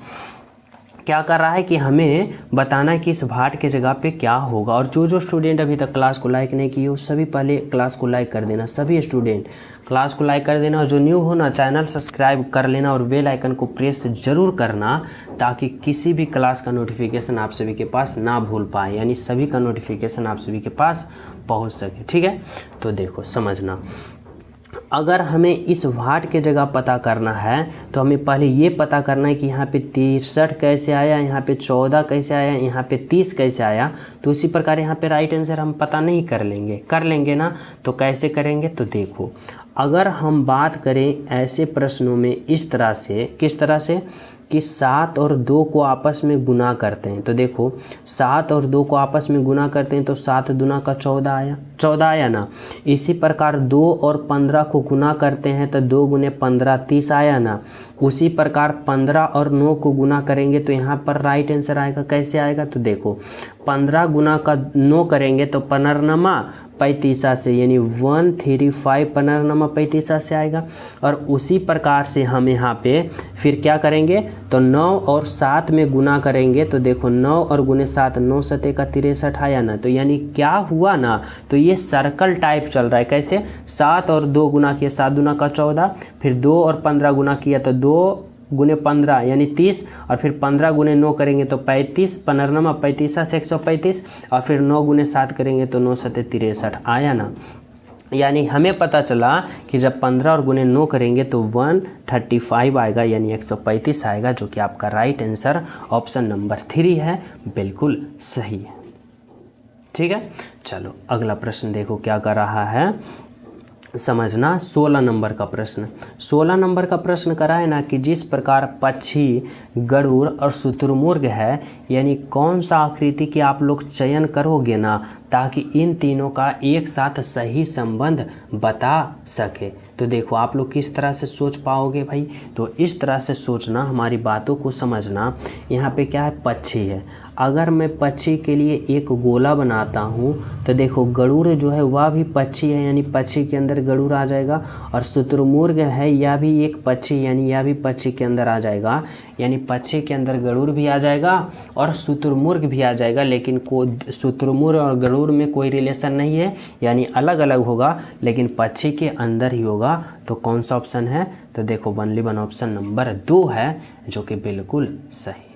क्या कर रहा है कि हमें बताना है कि इस भाट के जगह पे क्या होगा। और जो स्टूडेंट अभी तक क्लास को लाइक नहीं किए हो, सभी पहले क्लास को लाइक कर देना, सभी स्टूडेंट क्लास को लाइक कर देना। और जो न्यू हो ना, चैनल सब्सक्राइब कर लेना और बेल आइकन को प्रेस ज़रूर करना, ताकि किसी भी क्लास का नोटिफिकेशन आप सभी के पास ना भूल पाए, यानी सभी का नोटिफिकेशन आप सभी के पास पहुंच सके। ठीक है, तो देखो समझना, अगर हमें इस भाट के जगह पता करना है तो हमें पहले ये पता करना है कि यहाँ पे 63 कैसे आया, यहाँ पे 14 कैसे आया, यहाँ पे 30 कैसे आया। तो इसी प्रकार यहाँ पे राइट आंसर हम पता नहीं कर लेंगे ना। तो कैसे करेंगे, तो देखो अगर हम बात करें ऐसे प्रश्नों में इस तरह से, किस तरह से कि 7 और 2 को आपस में गुना करते हैं। तो देखो 7 और 2 को आपस में गुना करते हैं, तो 7 दूना का 14 आया ना। इसी प्रकार 2 और 15 को गुना करते हैं, तो 2 गुने 15 30 आया ना। उसी प्रकार 15 और 9 को गुना करेंगे तो यहाँ पर राइट आंसर आएगा। कैसे आएगा, तो देखो 15 गुना का 9 करेंगे तो 15 35 से, यानी 135 15 35 से आएगा। और उसी प्रकार से हम यहाँ पे फिर क्या करेंगे, तो 9 और 7 में गुना करेंगे, तो देखो 9 और गुने 7 9 7 का 63 आया ना। तो यानी क्या हुआ ना, तो ये सर्कल टाइप चल रहा है। कैसे, 7 और 2 गुना किया, 7 दूना का 14, फिर 2 और 15 गुना किया तो 2 गुने 15 यानी 30, और फिर 15 गुने 9 करेंगे तो 35, 15 35 से 135, और फिर 9 गुने 7 करेंगे तो 9 7 63 आया ना। यानी हमें पता चला कि जब 15 और गुने 9 करेंगे तो 135 आएगा, यानी 135 आएगा, जो कि आपका राइट आंसर ऑप्शन नंबर 3 है, बिल्कुल सही है। ठीक है, चलो अगला प्रश्न देखो क्या कर रहा है, समझना। 16 नंबर का प्रश्न, 16 नंबर का प्रश्न करा है ना कि जिस प्रकार पक्षी, गरुड़ और शुतुरमुर्ग है, यानी कौन सा आकृति की आप लोग चयन करोगे ना, ताकि इन तीनों का एक साथ सही संबंध बता सके। तो देखो आप लोग किस तरह से सोच पाओगे भाई, तो इस तरह से सोचना, हमारी बातों को समझना। यहाँ पे क्या है, पक्षी है। अगर मैं पक्षी के लिए एक गोला बनाता हूँ तो देखो गरुड़ जो है वह भी पक्षी है, यानी पक्षी के अंदर गरुड़ आ जाएगा। और शुतुरमुर्ग है, यह भी एक पक्षी, यानी यह भी पक्षी के अंदर आ जाएगा। यानी पक्षी के अंदर गरुड़ भी आ जाएगा और शुतुरमुर्ग भी आ जाएगा, लेकिन शुतुरमुर्ग और गरुड़ में कोई रिलेशन नहीं है, यानी अलग अलग होगा, लेकिन पक्षी के अंदर ही होगा। तो कौन सा ऑप्शन है, तो देखो ओनली वन ऑप्शन नंबर 2 है, जो कि बिल्कुल सही।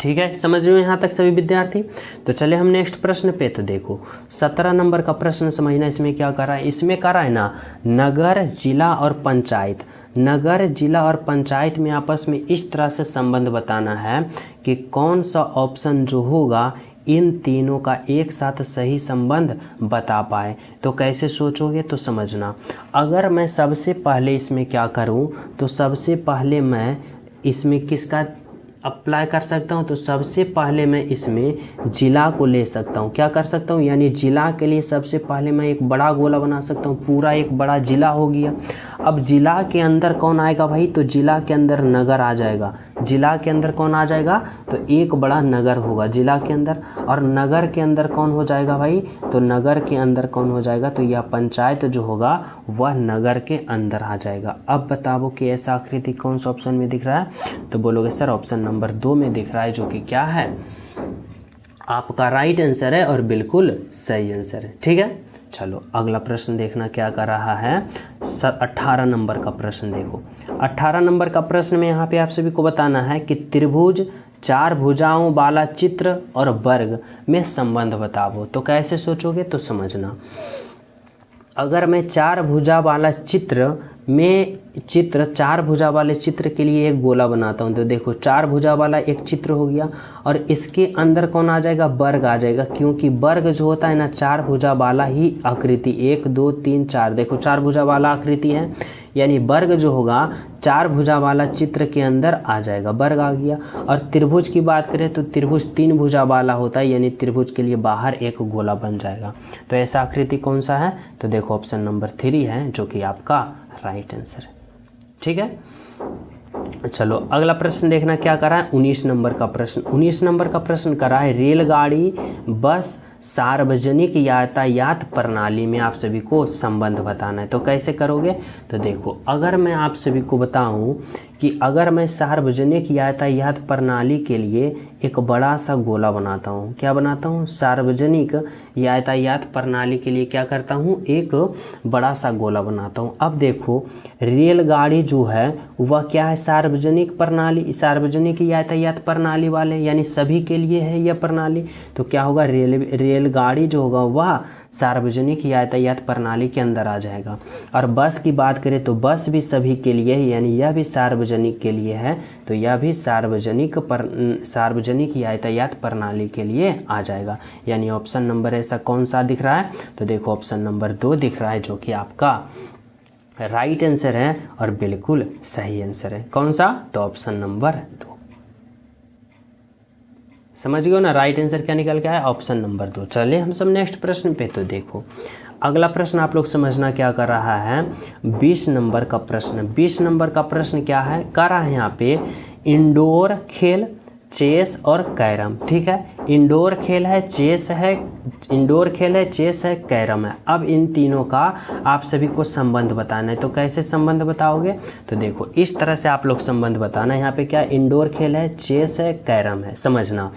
ठीक है, समझ रहे हो यहाँ तक सभी विद्यार्थी। तो चले हम नेक्स्ट प्रश्न पे। तो देखो 17 नंबर का प्रश्न समझना, इसमें क्या करा है, इसमें करा है ना नगर, जिला और पंचायत। नगर, जिला और पंचायत में आपस में इस तरह से संबंध बताना है कि कौन सा ऑप्शन जो होगा इन तीनों का एक साथ सही संबंध बता पाए। तो कैसे सोचोगे तो समझना, अगर मैं सबसे पहले इसमें क्या करूं, तो सबसे पहले मैं इसमें किसका अप्लाई कर सकता हूं, तो सबसे पहले मैं इसमें जिला को ले सकता हूं। क्या कर सकता हूं, यानी जिला के लिए सबसे पहले मैं एक बड़ा गोला बना सकता हूं, पूरा एक बड़ा जिला हो गया। अब जिला के अंदर कौन आएगा भाई, तो जिला के अंदर नगर आ जाएगा। जिला के अंदर कौन आ जाएगा, तो एक बड़ा नगर होगा जिला के अंदर। और नगर के अंदर कौन हो जाएगा भाई, तो नगर के अंदर कौन हो जाएगा, तो यह पंचायत जो होगा वह नगर के अंदर आ जाएगा। अब बताओ कि ऐसा आकृति कौन सा ऑप्शन में दिख रहा है, तो बोलोगे सर ऑप्शन नंबर 2 में दिख रहा है, जो कि क्या है आपका राइट आंसर है और बिल्कुल सही आंसर है। ठीक है, चलो अगला प्रश्न देखना क्या कर रहा है। 18 नंबर का प्रश्न देखो। 18 नंबर का प्रश्न में यहाँ पे आप सभी को बताना है कि त्रिभुज, 4 भुजाओं वाला चित्र और वर्ग में संबंध बताओ। तो कैसे सोचोगे तो समझना, अगर मैं 4 भुजा वाला चित्र में 4 भुजा वाले चित्र के लिए एक गोला बनाता हूं, तो देखो 4 भुजा वाला एक चित्र हो गया और इसके अंदर कौन आ जाएगा, वर्ग आ जाएगा। क्योंकि वर्ग जो होता है ना 4 भुजा वाला ही आकृति, 1 2 3 4, देखो 4 भुजा वाला आकृति है, यानी वर्ग जो होगा 4 भुजा वाला चित्र के अंदर आ जाएगा, वर्ग आ गया। और त्रिभुज की बात करें तो त्रिभुज 3 भुजा वाला होता है, यानी त्रिभुज के लिए बाहर एक गोला बन जाएगा। तो ऐसा आकृति कौन सा है, तो देखो ऑप्शन नंबर 3 है, जो कि आपका राइट आंसर है। ठीक है, चलो अगला प्रश्न देखना क्या करा है। 19 नंबर का प्रश्न। 19 नंबर का प्रश्न करा है रेलगाड़ी, बस, सार्वजनिक यातायात प्रणाली में आप सभी को संबंध बताना है। तो कैसे करोगे, तो देखो अगर मैं आप सभी को बताऊं कि अगर मैं सार्वजनिक यातायात प्रणाली के लिए एक बड़ा सा गोला बनाता हूं, क्या बनाता हूं, सार्वजनिक यातायात प्रणाली के लिए क्या करता हूं, एक बड़ा सा गोला बनाता हूं। अब देखो रेलगाड़ी जो है वह क्या है, सार्वजनिक प्रणाली, सार्वजनिक यातायात प्रणाली वाले, यानी सभी के लिए है यह प्रणाली। तो क्या होगा, रेलगाड़ी जो होगा वह सार्वजनिक यातायात प्रणाली के अंदर आ जाएगा। और बस की बात करें तो बस भी सभी के लिए है, यानी यह भी सार्वजनिक के लिए है, तो यह भी सार्वजनिक यातायात प्रणाली के लिए आ जाएगा। यानी ऑप्शन नंबर ऐसा कौन सा दिख रहा है, तो देखो ऑप्शन नंबर 2 दिख रहा है, जो कि आपका राइट आंसर है और बिल्कुल सही आंसर है। कौन सा, तो ऑप्शन नंबर 2। समझ गए ना, राइट आंसर क्या निकल के आया, ऑप्शन नंबर 2। चलिए हम सब नेक्स्ट प्रश्न पे। तो देखो अगला प्रश्न आप लोग समझना क्या कर रहा है, 20 नंबर का प्रश्न। 20 नंबर का प्रश्न क्या है, कर रहा है यहाँ पे इंडोर खेल, चेस और कैरम। ठीक है, इंडोर खेल है, चेस है, इंडोर खेल है, चेस है, कैरम है। अब इन तीनों का आप सभी को संबंध बताना है। तो कैसे संबंध बताओगे, तो देखो इस तरह से आप लोग संबंध बताना है। यहाँ पे क्या इंडोर खेल है, चेस है, कैरम है। समझना,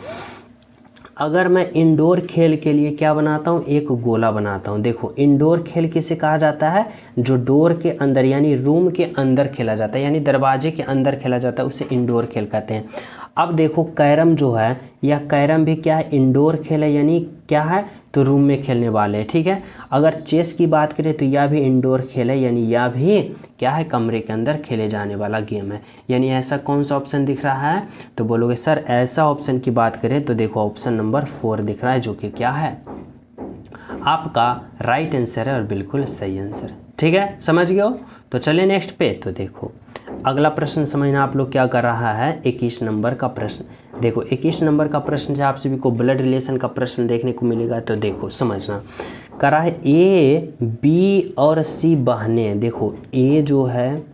अगर मैं इंडोर खेल के लिए क्या बनाता हूँ, एक गोला बनाता हूँ। देखो इंडोर खेल किसे कहा जाता है, जो डोर के अंदर यानी रूम के अंदर खेला जाता है, यानी दरवाजे के अंदर खेला जाता है, उसे इंडोर खेल कहते हैं। अब देखो कैरम जो है, यह कैरम भी क्या है, इंडोर खेल है, यानी क्या है, तो रूम में खेलने वाले हैं। ठीक है, अगर चेस की बात करें तो यह भी इंडोर खेल है, यानी यह भी क्या है, कमरे के अंदर खेले जाने वाला गेम है। यानी ऐसा कौन सा ऑप्शन दिख रहा है, तो बोलोगे सर ऐसा ऑप्शन की बात करें तो देखो ऑप्शन नंबर 4 दिख रहा है, जो कि क्या है आपका राइट आंसर है और बिल्कुल सही आंसर है। ठीक है, समझ गए हो। तो चलिए नेक्स्ट पे। तो देखो अगला प्रश्न समझना आप लोग क्या कर रहा है, 21 नंबर का प्रश्न। देखो 21 नंबर का प्रश्न से आप सभी को ब्लड रिलेशन का प्रश्न देखने को मिलेगा। तो देखो समझना, करा है ए, बी और सी बहनें। देखो ए जो है,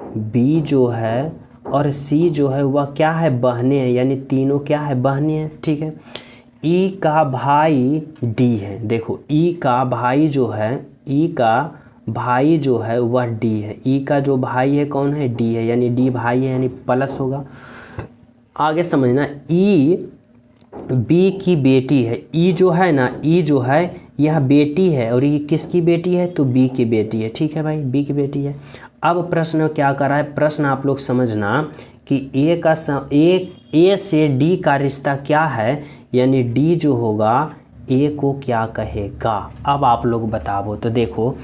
बी जो है और सी जो है वह क्या है, बहनें हैं, यानी तीनों क्या है, बहनें हैं। ठीक है, ई का भाई डी है। देखो ई का भाई जो है, ई का भाई जो है वह डी है। ई का जो भाई है कौन है, डी है, यानी डी भाई है, यानी प्लस होगा। आगे समझना, ई बी की बेटी है। ई जो है ना, ई जो है यह बेटी है, और ये किसकी बेटी है, तो बी की बेटी है। ठीक है भाई, बी की बेटी है। अब प्रश्न क्या कर रहा है, प्रश्न आप लोग समझना कि ए से डी का रिश्ता क्या है, यानी डी जो होगा ए को क्या कहेगा। अब आप लोग बताओ। तो देखो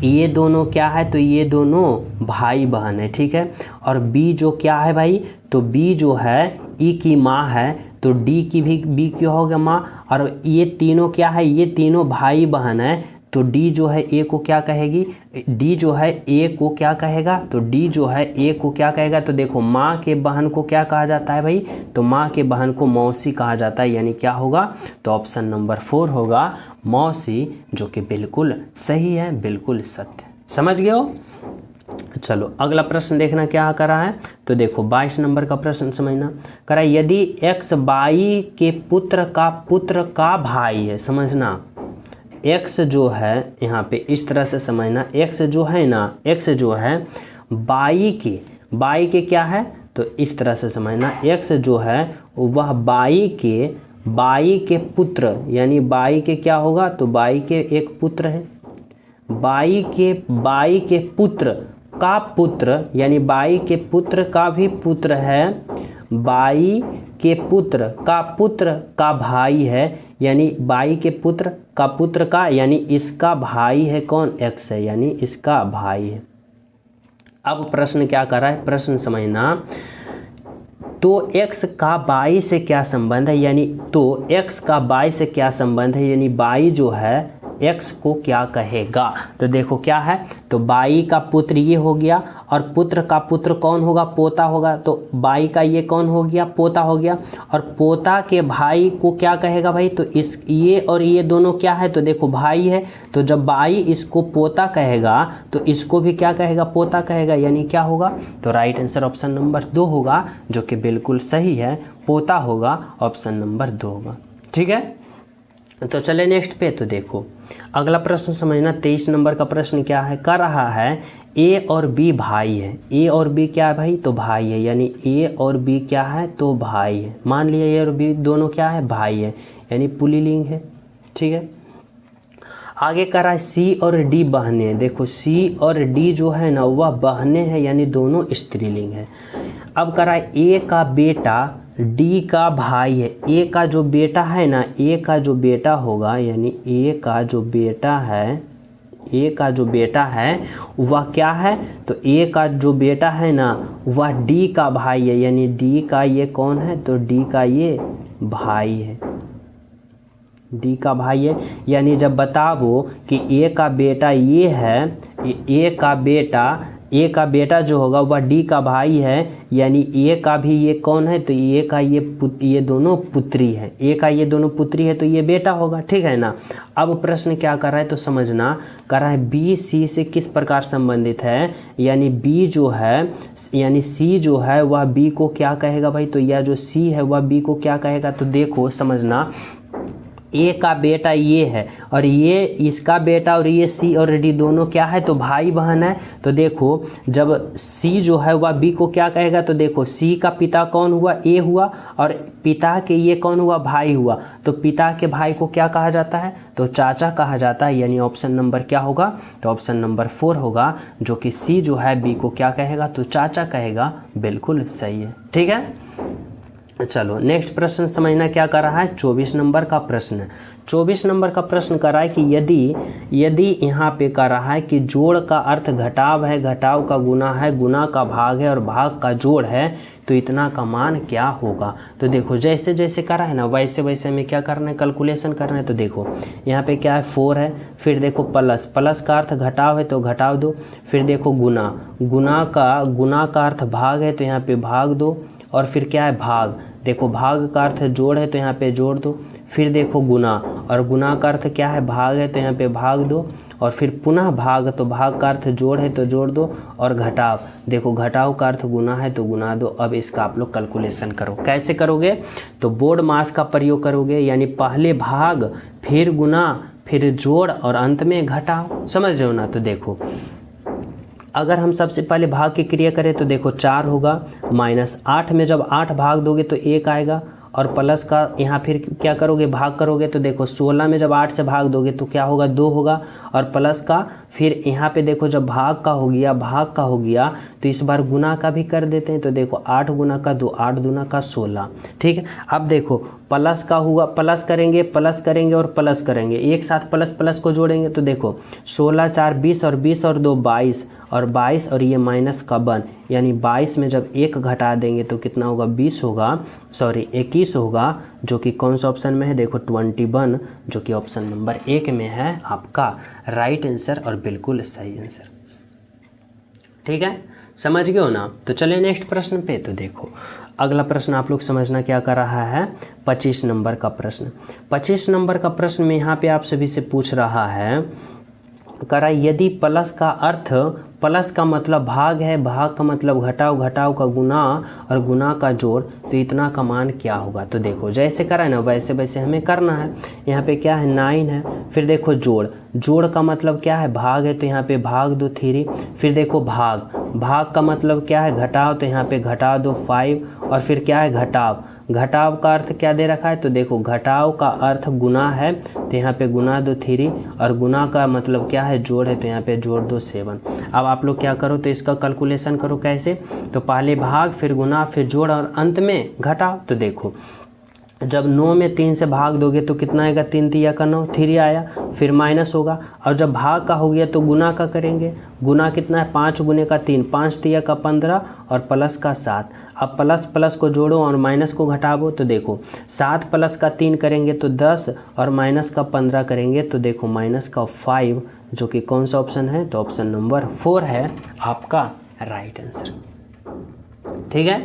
ये दोनों क्या है, तो ये दोनों भाई बहन है, ठीक है। और बी जो क्या है भाई, तो बी जो है ई की माँ है, तो डी की भी बी क्या होगा माँ। और ये तीनों क्या है, ये तीनों भाई बहन है, तो डी जो है ए को क्या कहेगी, डी जो है ए को क्या कहेगा, तो डी जो है ए को क्या कहेगा। तो देखो माँ के बहन को क्या कहा जाता है भाई, तो माँ के बहन को मौसी कहा जाता है, यानी क्या होगा, तो ऑप्शन नंबर 4 होगा मौसी, जो कि बिल्कुल सही है, बिल्कुल सत्य। समझ गए हो। चलो अगला प्रश्न देखना क्या कर रहा है। तो देखो 22 नंबर का प्रश्न समझना करा, यदि एक्स बाई के पुत्र का भाई है, समझना एक्स जो है यहाँ पे इस तरह से समझना, एक्स जो है ना, एक्स जो है बाई के क्या है, तो इस तरह से समझना, एक्स जो है वह बाई के पुत्र, यानी बाई के क्या होगा, तो बाई के एक पुत्र है, बाई के पुत्र का पुत्र, यानी बाई के पुत्र का भी पुत्र है, बाई के पुत्र का भाई है, यानी बाई के पुत्र का, यानी इसका भाई है कौन, एक्स है, यानी इसका भाई है। अब प्रश्न क्या कर रहा है, प्रश्न समझना, तो एक्स का बाई से क्या संबंध है, यानी तो एक्स का बाई से क्या संबंध है, यानी बाई जो है एक्स को क्या कहेगा। तो देखो क्या है, तो बाई का पुत्र ये हो गया, और पुत्र का पुत्र कौन होगा, पोता होगा, तो बाई का ये कौन हो गया, पोता हो गया, और पोता के भाई को क्या कहेगा भाई, तो इस ये और ये दोनों क्या है, तो देखो भाई है, तो जब बाई इसको पोता कहेगा तो इसको भी क्या कहेगा, पोता कहेगा, यानी क्या होगा, तो राइट आंसर ऑप्शन नंबर 2 होगा, जो कि बिल्कुल सही है, पोता होगा, ऑप्शन नंबर 2 होगा। ठीक है, तो चले नेक्स्ट पे। तो देखो अगला प्रश्न समझना, 23 नंबर का प्रश्न क्या है, कर रहा है ए और बी भाई है, ए और बी क्या है भाई, तो भाई है, यानी ए और बी क्या है, तो भाई है। मान लिया ए और बी दोनों क्या है, भाई है, यानी पुल्लिंग है। ठीक है, आगे कर रहा है सी और डी बहने। देखो सी और डी जो है ना वह बहने हैं, यानी दोनों स्त्रीलिंग है। अब कर रहा है ए का बेटा डी का भाई है, ए का जो बेटा है ना, ए का जो बेटा होगा, यानी ए का जो बेटा है वह क्या है, तो ए का जो बेटा है ना वह डी का भाई है, यानी डी का ये कौन है, तो डी का ये भाई है, डी का भाई है। यानी जब बताओ कि ए का बेटा ये है, ए का बेटा जो होगा वह डी का भाई है, यानी ए का भी ये कौन है, तो ए का ये दोनों पुत्री है, ए का ये दोनों पुत्री है, तो ये बेटा होगा। ठीक है ना। अब प्रश्न क्या कर रहा है, तो समझना, कर रहा है बी सी से किस प्रकार संबंधित है, यानी बी जो है, यानी सी जो है वह बी को क्या कहेगा भाई, तो यह जो सी है वह बी को क्या कहेगा। तो देखो समझना, ए का बेटा ये है और ये इसका बेटा, और ये सी और डी दोनों क्या है, तो भाई बहन है। तो देखो जब सी जो है वह बी को क्या कहेगा, तो देखो सी का पिता कौन हुआ, ए हुआ, और पिता के ये कौन हुआ, भाई हुआ, तो पिता के भाई को क्या कहा जाता है, तो चाचा कहा जाता है, यानी ऑप्शन नंबर क्या होगा, तो ऑप्शन नंबर 4 होगा, जो कि सी जो है बी को क्या कहेगा, तो चाचा कहेगा। बिल्कुल सही है। ठीक है, चलो नेक्स्ट प्रश्न समझना क्या कर रहा है, 24 नंबर का प्रश्न। 24 नंबर का प्रश्न कर रहा है कि यदि यहाँ पे कर रहा है कि जोड़ का अर्थ घटाव है, घटाव का गुना है, गुना का भाग है और भाग का जोड़ है, तो इतना का मान क्या होगा। तो देखो जैसे जैसे कर रहा है ना वैसे वैसे हमें क्या करना है, कैलकुलेशन करना है। तो देखो यहाँ पे क्या है 4 है, फिर देखो प्लस का अर्थ घटाव है तो घटाव दो, फिर देखो गुना का अर्थ भाग है तो यहाँ पे भाग दो, और फिर क्या है भाग, देखो भाग का अर्थ जोड़ है तो यहाँ पे जोड़ दो, फिर देखो गुना, और गुना का अर्थ क्या है भाग है तो यहाँ पे भाग दो, और फिर पुनः भाग, तो भाग का अर्थ जोड़ है तो जोड़ दो, और घटाव, देखो घटाव का अर्थ गुना है तो गुना दो। अब इसका आप लोग कैलकुलेशन करो, कैसे करोगे, तो बोर्ड मास का प्रयोग करोगे, यानी पहले भाग फिर गुना फिर जोड़ और अंत में घटाव। समझ रहे हो ना। तो देखो अगर हम सबसे पहले भाग की क्रिया करें तो देखो 4 होगा, -8 में जब 8 भाग दोगे तो 1 आएगा, और प्लस का यहाँ फिर क्या करोगे, भाग करोगे तो देखो 16 में जब 8 से भाग दोगे तो क्या होगा, 2 होगा। और प्लस का फिर यहाँ पे देखो जब भाग का हो गया तो इस बार गुना का भी कर देते हैं। तो देखो 8 गुना का 2, 8 दूना का 16। ठीक है, अब देखो प्लस का हुआ, प्लस करेंगे और प्लस करेंगे, एक साथ प्लस प्लस को जोड़ेंगे तो देखो 16 4 20 और 20 और 2 22 और 22 और ये माइनस का 1, यानी 22 में जब 1 घटा देंगे तो कितना होगा, 20 होगा, सॉरी 21 होगा, जो कि कौन सा ऑप्शन में है, देखो 21, जो कि ऑप्शन नंबर 1 में है आपका राइट आंसर और बिल्कुल सही आंसर। ठीक है, समझ गए हो ना। तो चलिए नेक्स्ट प्रश्न पे। तो देखो अगला प्रश्न आप लोग समझना क्या कर रहा है, 25 नंबर का प्रश्न। 25 नंबर का प्रश्न में यहाँ पे आप सभी से पूछ रहा है, करा यदि प्लस का अर्थ, प्लस का मतलब भाग है, भाग का मतलब घटाव, घटाव का गुना और गुना का जोड़, तो इतना का मान क्या होगा। तो देखो जैसे करा है ना वैसे वैसे हमें करना है। यहाँ पे क्या है, 9 है, फिर देखो जोड़, जोड़ का मतलब क्या है, भाग है, तो यहाँ पे भाग दो 3, फिर देखो भाग, भाग का मतलब क्या है, घटाव, तो यहाँ पे घटा दो 5, और फिर क्या है घटाव, घटाव का अर्थ क्या दे रखा है, तो देखो घटाव का अर्थ गुना है, तो यहाँ पे गुना दो 3, और गुना का मतलब क्या है, जोड़ है, तो यहाँ पे जोड़ दो 7। अब आप लोग क्या करो, तो इसका कैलकुलेशन करो कैसे, तो पहले भाग, फिर गुना, फिर जोड़ और अंत में घटाव। तो देखो जब 9 में 3 से भाग दोगे तो कितना आएगा, 3 तिया का 9, 3 आया, फिर माइनस होगा, और जब भाग का हो गया तो गुना का करेंगे, गुना कितना है, 5 गुने का 3, 5 तिया का 15 और प्लस का 7। अब प्लस प्लस को जोड़ो और माइनस को घटाओ, तो देखो 7 प्लस का 3 करेंगे तो 10 और माइनस का 15 करेंगे तो देखो माइनस का 5, जो कि कौन सा ऑप्शन है, तो ऑप्शन नंबर 4 है आपका राइट आंसर। ठीक है,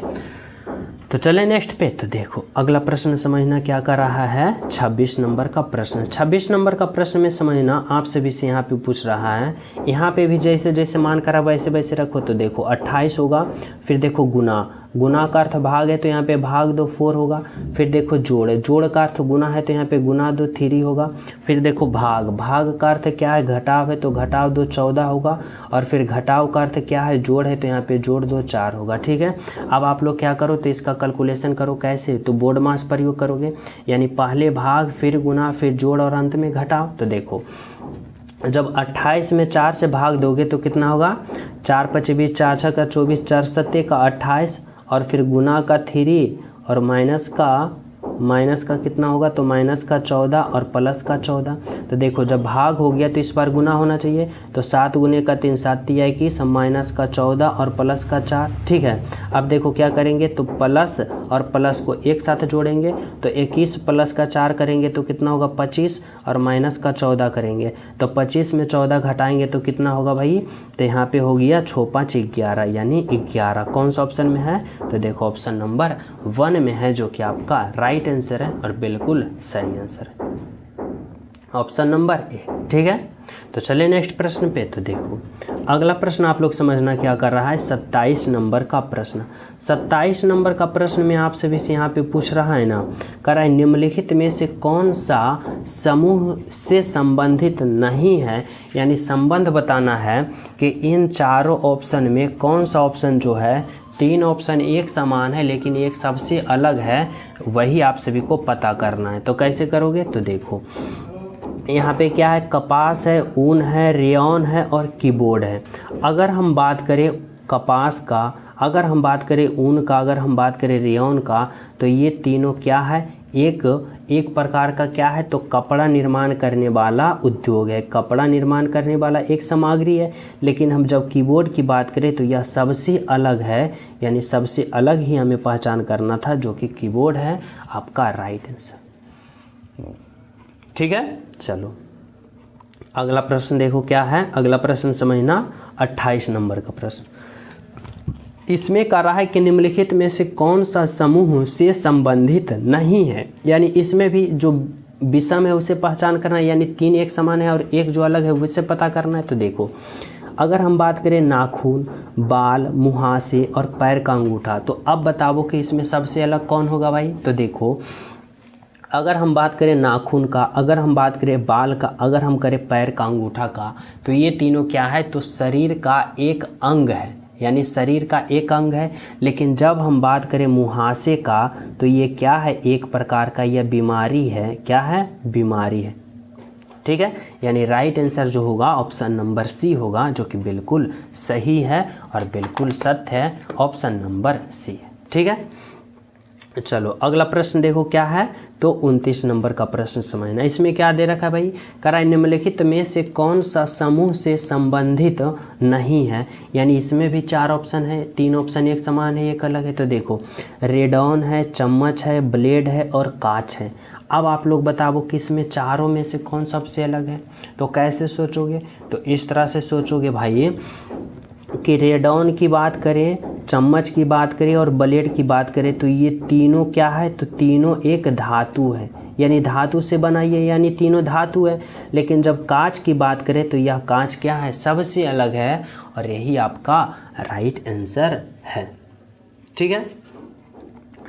तो चले नेक्स्ट पे। तो देखो अगला प्रश्न समझना क्या कर रहा है, 26 नंबर का प्रश्न। 26 नंबर का प्रश्न में समझना आप सभी से यहाँ पे पूछ रहा है, यहाँ पे भी जैसे जैसे मान करा वैसे वैसे रखो। तो देखो 28 होगा, फिर देखो गुना, गुना का अर्थ भाग है, तो यहाँ पे भाग दो 4 होगा, फिर देखो जोड़, जोड़ का अर्थ गुना है, तो यहाँ पे गुना दो 3 होगा, फिर देखो भाग, भाग का अर्थ क्या है, घटाव है, तो घटाव दो 14 होगा, और फिर घटाव का अर्थ क्या है, जोड़ है, तो यहाँ पे जोड़ दो 4 होगा। ठीक है, अब आप लोग क्या करो, तो इसका कैलकुलेशन करो कैसे, तो बोर्ड मास प्रयोग करोगे, यानी पहले भाग, फिर गुना, फिर जोड़ और अंत में घटाव। तो देखो जब 28 में 4 से भाग दोगे तो कितना होगा, 4 5 20, 4 6 का 24, 4 7 का 28, और फिर गुना का 3 और माइनस का कितना होगा, तो माइनस का 14 और प्लस का 14। तो देखो जब भाग हो गया तो इस बार गुना होना चाहिए, तो 7 गुने का 3, 7 तिया 21, माइनस का 14 और प्लस का 4। ठीक है, अब देखो क्या करेंगे, तो प्लस और प्लस को एक साथ जोड़ेंगे, तो 21 प्लस का 4 करेंगे तो कितना होगा, 25, और माइनस का 14 करेंगे, तो 25 में 14 घटाएंगे तो कितना होगा भाई, तो यहाँ पे हो गया 6 5 11, यानी 11। कौन सा ऑप्शन में है, तो देखो ऑप्शन नंबर 1 में है, जो कि आपका राइट आंसर है और बिल्कुल सही आंसर है, ऑप्शन नंबर ए। ठीक है, तो चलिए नेक्स्ट प्रश्न पे। तो देखो अगला प्रश्न आप लोग समझना क्या कर रहा है, 27 नंबर का प्रश्न। 27 नंबर का प्रश्न में आप सभी से यहाँ पे पूछ रहा है ना, कर रहा है निम्नलिखित में से कौन सा समूह से संबंधित नहीं है, यानी संबंध बताना है कि इन चारों ऑप्शन में कौन सा ऑप्शन जो है, 3 ऑप्शन एक समान है लेकिन एक सबसे अलग है, वही आप सभी को पता करना है। तो कैसे करोगे, तो देखो यहाँ पे क्या है, कपास है, ऊन है, रेयॉन है और कीबोर्ड है। अगर हम बात करें कपास का, अगर हम बात करें ऊन का, अगर हम बात करें रेयॉन का, तो ये तीनों क्या है, एक प्रकार का क्या है, तो कपड़ा निर्माण करने वाला उद्योग है, कपड़ा निर्माण करने वाला एक सामग्री है। लेकिन हम जब कीबोर्ड की बात करें तो यह सबसे अलग है, यानी सबसे अलग ही हमें पहचान करना था, जो कि कीबोर्ड है आपका राइट आंसर। ठीक है, चलो अगला प्रश्न देखो क्या है, अगला प्रश्न समझना 28 नंबर का प्रश्न। इसमें कह रहा है कि निम्नलिखित में से कौन सा समूह से संबंधित नहीं है, यानी इसमें भी जो विषम है उसे पहचान करना है, यानी 3 एक समान है और एक जो अलग है उसे पता करना है। तो देखो अगर हम बात करें नाखून, बाल, मुहासे और पैर का अंगूठा, तो अब बताओ कि इसमें सबसे अलग कौन होगा भाई। तो देखो अगर हम बात करें नाखून का, अगर हम बात करें बाल का, अगर हम करें पैर का अंगूठा का, तो ये तीनों क्या है, तो शरीर का एक अंग है, यानी शरीर का एक अंग है। लेकिन जब हम बात करें मुहासे का, तो ये क्या है, एक प्रकार का यह बीमारी है। क्या है, बीमारी है। ठीक है, यानी राइट आंसर जो होगा ऑप्शन नंबर सी होगा, जो कि बिल्कुल सही है और बिल्कुल सत्य है, ऑप्शन नंबर सी है। ठीक है, चलो अगला प्रश्न देखो क्या है, तो 29 नंबर का प्रश्न समझना। इसमें क्या दे रखा है भाई, करा निम्नलिखित में से कौन सा समूह से संबंधित नहीं है। यानी इसमें भी 4 ऑप्शन है, 3 ऑप्शन एक समान है, एक अलग है। तो देखो रेडॉन है, चम्मच है, ब्लेड है और कांच है। अब आप लोग बताओ कि इसमें चारों में से कौन सबसे अलग है। तो कैसे सोचोगे, तो इस तरह से सोचोगे भाई कि रेडॉन की बात करें, चम्मच की बात करें और ब्लेड की बात करें, तो ये तीनों क्या है, तो तीनों एक धातु है, यानी धातु से बनाई है, यानी तीनों धातु है। लेकिन जब कांच की बात करें तो यह कांच क्या है, सबसे अलग है, और यही आपका राइट आंसर है। ठीक है,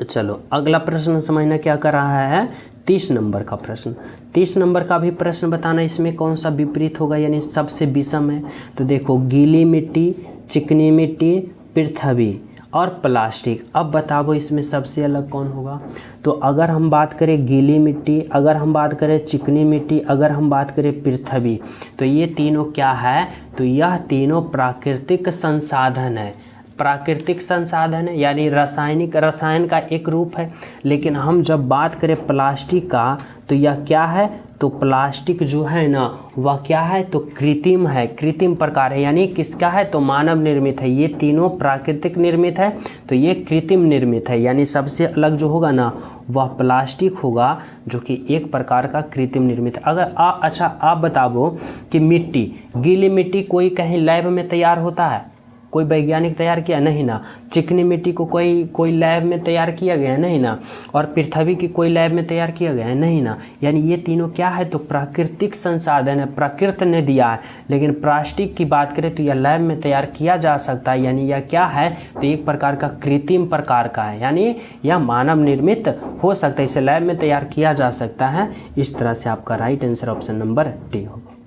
चलो अगला प्रश्न समझना क्या कर रहा है, 30 नंबर का प्रश्न। 30 नंबर का भी प्रश्न बताना, इसमें कौन सा विपरीत होगा, यानी सबसे विषम है। तो देखो गीली मिट्टी, चिकनी मिट्टी, पृथ्वी और प्लास्टिक। अब बताओ इसमें सबसे अलग कौन होगा। तो अगर हम बात करें गीली मिट्टी, अगर हम बात करें चिकनी मिट्टी, अगर हम बात करें पृथ्वी, तो ये तीनों क्या है, तो यह तीनों प्राकृतिक संसाधन है। प्राकृतिक संसाधन है, यानी रसायन का एक रूप है। लेकिन हम जब बात करें प्लास्टिक का, तो यह क्या है, तो प्लास्टिक जो है ना, वह क्या है, तो कृत्रिम है, कृत्रिम प्रकार है, यानी किसका है, तो मानव निर्मित है। ये तीनों प्राकृतिक निर्मित है, तो ये कृत्रिम निर्मित है। यानी सबसे अलग जो होगा ना, वह प्लास्टिक होगा, जो कि एक प्रकार का कृत्रिम निर्मित है। अगर अच्छा आप बताओ कि मिट्टी, गीली मिट्टी कोई कहीं लैब में तैयार होता है, कोई वैज्ञानिक तैयार किया, नहीं ना। चिकनी मिट्टी को कोई लैब में तैयार किया गया है, नहीं ना। और पृथ्वी की कोई लैब में तैयार किया गया है, नहीं ना। यानी ये तीनों क्या है, तो प्राकृतिक संसाधन है, प्रकृति ने दिया है। लेकिन प्लास्टिक की बात करें तो यह लैब में तैयार किया जा सकता है, यानी यह क्या है, तो एक प्रकार का कृत्रिम प्रकार का है, यानी यह मानव निर्मित हो सकता है, इसे लैब में तैयार किया जा सकता है। इस तरह से आपका right answer option number D होगा।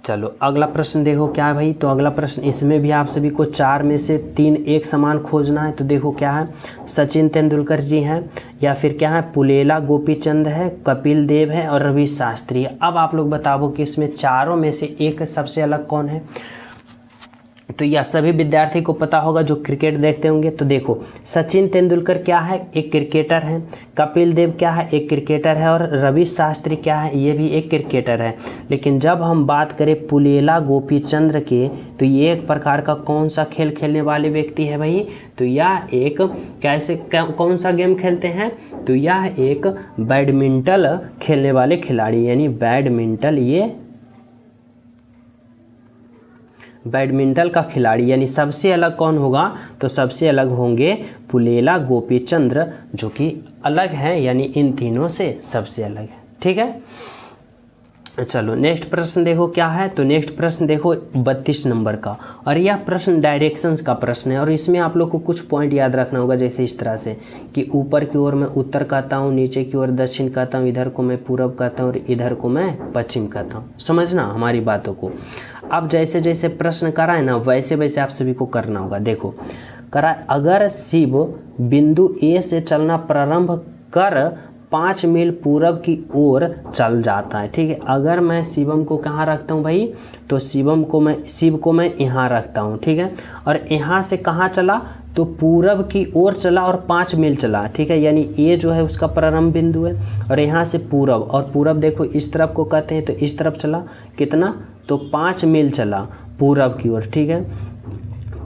चलो अगला प्रश्न देखो क्या है भाई, तो अगला प्रश्न, इसमें भी आप सभी को 4 में से 3 एक समान खोजना है। तो देखो क्या है, सचिन तेंदुलकर जी हैं, या फिर क्या है, पुलेला गोपीचंद है, कपिल देव है और रवि शास्त्री है। अब आप लोग बताओ कि इसमें चारों में से एक सबसे अलग कौन है। तो यह सभी विद्यार्थी को पता होगा जो क्रिकेट देखते होंगे। तो देखो सचिन तेंदुलकर क्या है, एक क्रिकेटर है, कपिल देव क्या है, एक क्रिकेटर है, और रवि शास्त्री क्या है, ये भी एक क्रिकेटर है। लेकिन जब हम बात करें पुलेला गोपीचंद्र के, तो ये एक प्रकार का कौन सा खेल खेलने वाले व्यक्ति है भाई, तो यह एक कौन सा गेम खेलते हैं, तो यह एक बैडमिंटन खेलने वाले खिलाड़ी, यानी बैडमिंटन का खिलाड़ी। यानी सबसे अलग कौन होगा, तो सबसे अलग होंगे पुलेला गोपीचंद्र, जो कि अलग हैं, यानी इन तीनों से सबसे अलग है। ठीक है, चलो नेक्स्ट प्रश्न देखो क्या है। तो नेक्स्ट प्रश्न देखो 32 नंबर का, और यह प्रश्न डायरेक्शंस का प्रश्न है। और इसमें आप लोग को कुछ पॉइंट याद रखना होगा, जैसे इस तरह से कि ऊपर की ओर मैं उत्तर कहता हूँ, नीचे की ओर दक्षिण कहता हूँ, इधर को मैं पूरब कहता हूँ और इधर को मैं पश्चिम कहता हूँ। समझना हमारी बातों को। अब जैसे जैसे प्रश्न करा है ना, वैसे वैसे आप सभी को करना होगा। देखो करा, अगर शिव बिंदु ए से चलना प्रारंभ कर 5 मील पूरब की ओर चल जाता है। ठीक है, अगर मैं शिवम को कहाँ रखता हूँ भाई, तो शिव को मैं यहाँ रखता हूँ। ठीक है, और यहाँ से कहाँ चला, तो पूरब की ओर चला और 5 मील चला। ठीक है, यानी ये जो है उसका प्रारंभ बिंदु है, और यहाँ से पूरब, और पूरब देखो इस तरफ को कहते हैं, तो इस तरफ चला कितना, तो 5 मील चला पूरब की ओर। ठीक है,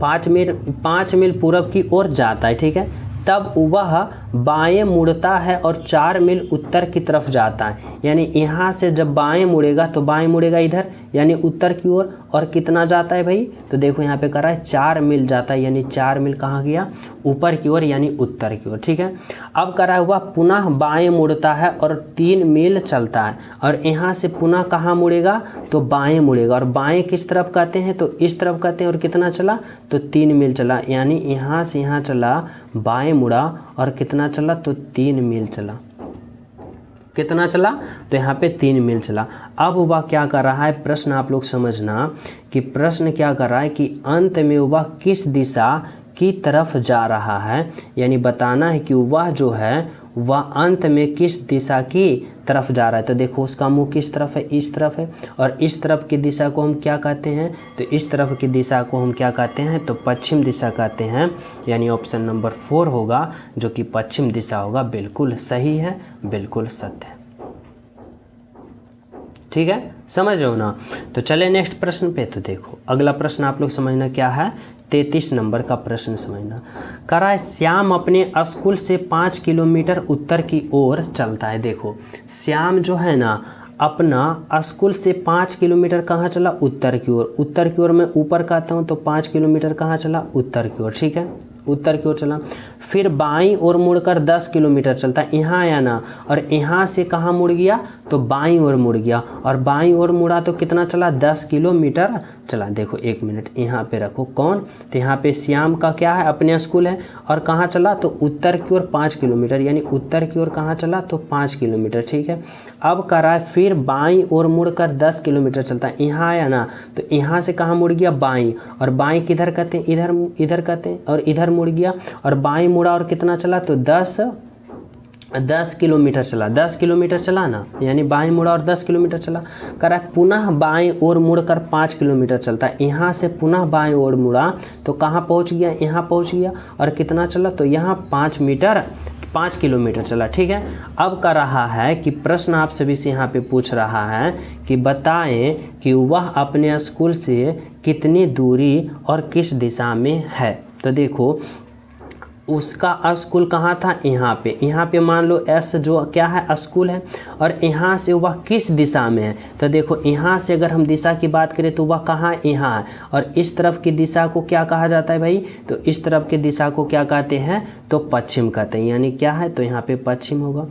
5 मील पूरब की ओर जाता है। ठीक है, तब वह बाएं मुड़ता है और 4 मील उत्तर की तरफ जाता है। यानी यहाँ से जब बाएं मुड़ेगा तो बाएं मुड़ेगा इधर, यानी उत्तर की ओर, और कितना जाता है भाई, तो देखो यहाँ पे कर रहा है 4 मील जाता है, यानी 4 मील कहाँ गया, ऊपर की ओर, यानी उत्तर की ओर। ठीक है, अब कर रहा है वह पुनः बाएं मुड़ता है और 3 मील चलता है। और यहाँ से पुनः कहाँ मुड़ेगा, तो बाएं मुड़ेगा। और बाएं किस तरफ कहते हैं, तो इस तरफ कहते हैं। और कितना चला, तो 3 मील चला, यानी यहाँ से यहाँ चला, बाएं मुड़ा और कितना चला, तो 3 मील चला। कितना चला, तो यहाँ पे 3 मील चला। अब वह क्या कर रहा है, प्रश्न आप लोग समझना कि प्रश्न क्या कर रहा है कि अंत में वह किस दिशा की तरफ जा रहा है, यानी बताना है कि वह जो है वह अंत में किस दिशा की तरफ जा रहा है। तो देखो उसका मुंह किस तरफ है, इस तरफ है। और इस तरफ की दिशा को हम क्या कहते हैं, तो इस तरफ की दिशा को हम क्या कहते हैं, तो पश्चिम दिशा कहते हैं। यानी ऑप्शन नंबर 4 होगा जो कि पश्चिम दिशा होगा। बिल्कुल सही है, बिल्कुल सत्य है। ठीक है, समझ रहे हो ना। तो चले नेक्स्ट प्रश्न पे। तो देखो अगला प्रश्न आप लोग समझना क्या है, 33 नंबर का प्रश्न समझना। कह रहा है श्याम अपने स्कूल से 5 किलोमीटर उत्तर की ओर चलता है। देखो श्याम जो है ना अपना स्कूल से 5 किलोमीटर कहाँ चला, उत्तर की ओर। उत्तर की ओर मैं ऊपर कहता हूँ, तो 5 किलोमीटर कहाँ चला, उत्तर की ओर। ठीक है, उत्तर की ओर चला। फिर बाईं ओर मुड़कर 10 किलोमीटर चलता है, यहाँ आया ना, और यहाँ से कहाँ मुड़ गया, तो बाईं ओर मुड़ गया। और बाईं ओर मुड़ा तो कितना चला, 10 किलोमीटर चला। देखो 1 मिनट यहाँ पे रखो, कौन, तो यहाँ पे श्याम का क्या है, अपने स्कूल है, और कहाँ चला, तो उत्तर की ओर 5 किलोमीटर, यानी उत्तर की ओर कहाँ चला, तो 5 किलोमीटर। ठीक है, अब कह रहा है फिर बाईं ओर मुड़कर 10 किलोमीटर चलता है, यहाँ आया ना, तो यहाँ से कहाँ मुड़ गया, बाईं। और बाईं किधर कहते हैं, इधर कहते हैं, और इधर मुड़ गया और बाईं मुड़ा और कितना चला, तो 10 किलोमीटर चला। 10 किलोमीटर चला ना, यानी बाईं मुड़ा और 10 किलोमीटर चला। कह रहा है पुनः बाईं ओर मुड़कर 5 किलोमीटर चलता है, यहाँ से पुनः बाईं ओर मुड़ा तो कहाँ पहुँच गया, यहाँ पहुँच गया। और कितना चला, तो यहाँ 5 किलोमीटर चला। ठीक है, अब कह रहा है कि प्रश्न आप सभी से यहाँ पे पूछ रहा है कि बताएं कि वह अपने स्कूल से कितनी दूरी और किस दिशा में है। तो देखो उसका स्कूल कहाँ था, यहाँ पे मान लो एस जो क्या है, स्कूल है, और यहाँ से वह किस दिशा में है। तो देखो यहाँ से अगर हम दिशा की बात करें तो वह कहाँ, यहाँ है। और इस तरफ की दिशा को क्या कहा जाता है भाई, तो इस तरफ की दिशा को क्या कहते हैं, तो पश्चिम कहते हैं। यानी क्या है, तो यहाँ पे पश्चिम होगा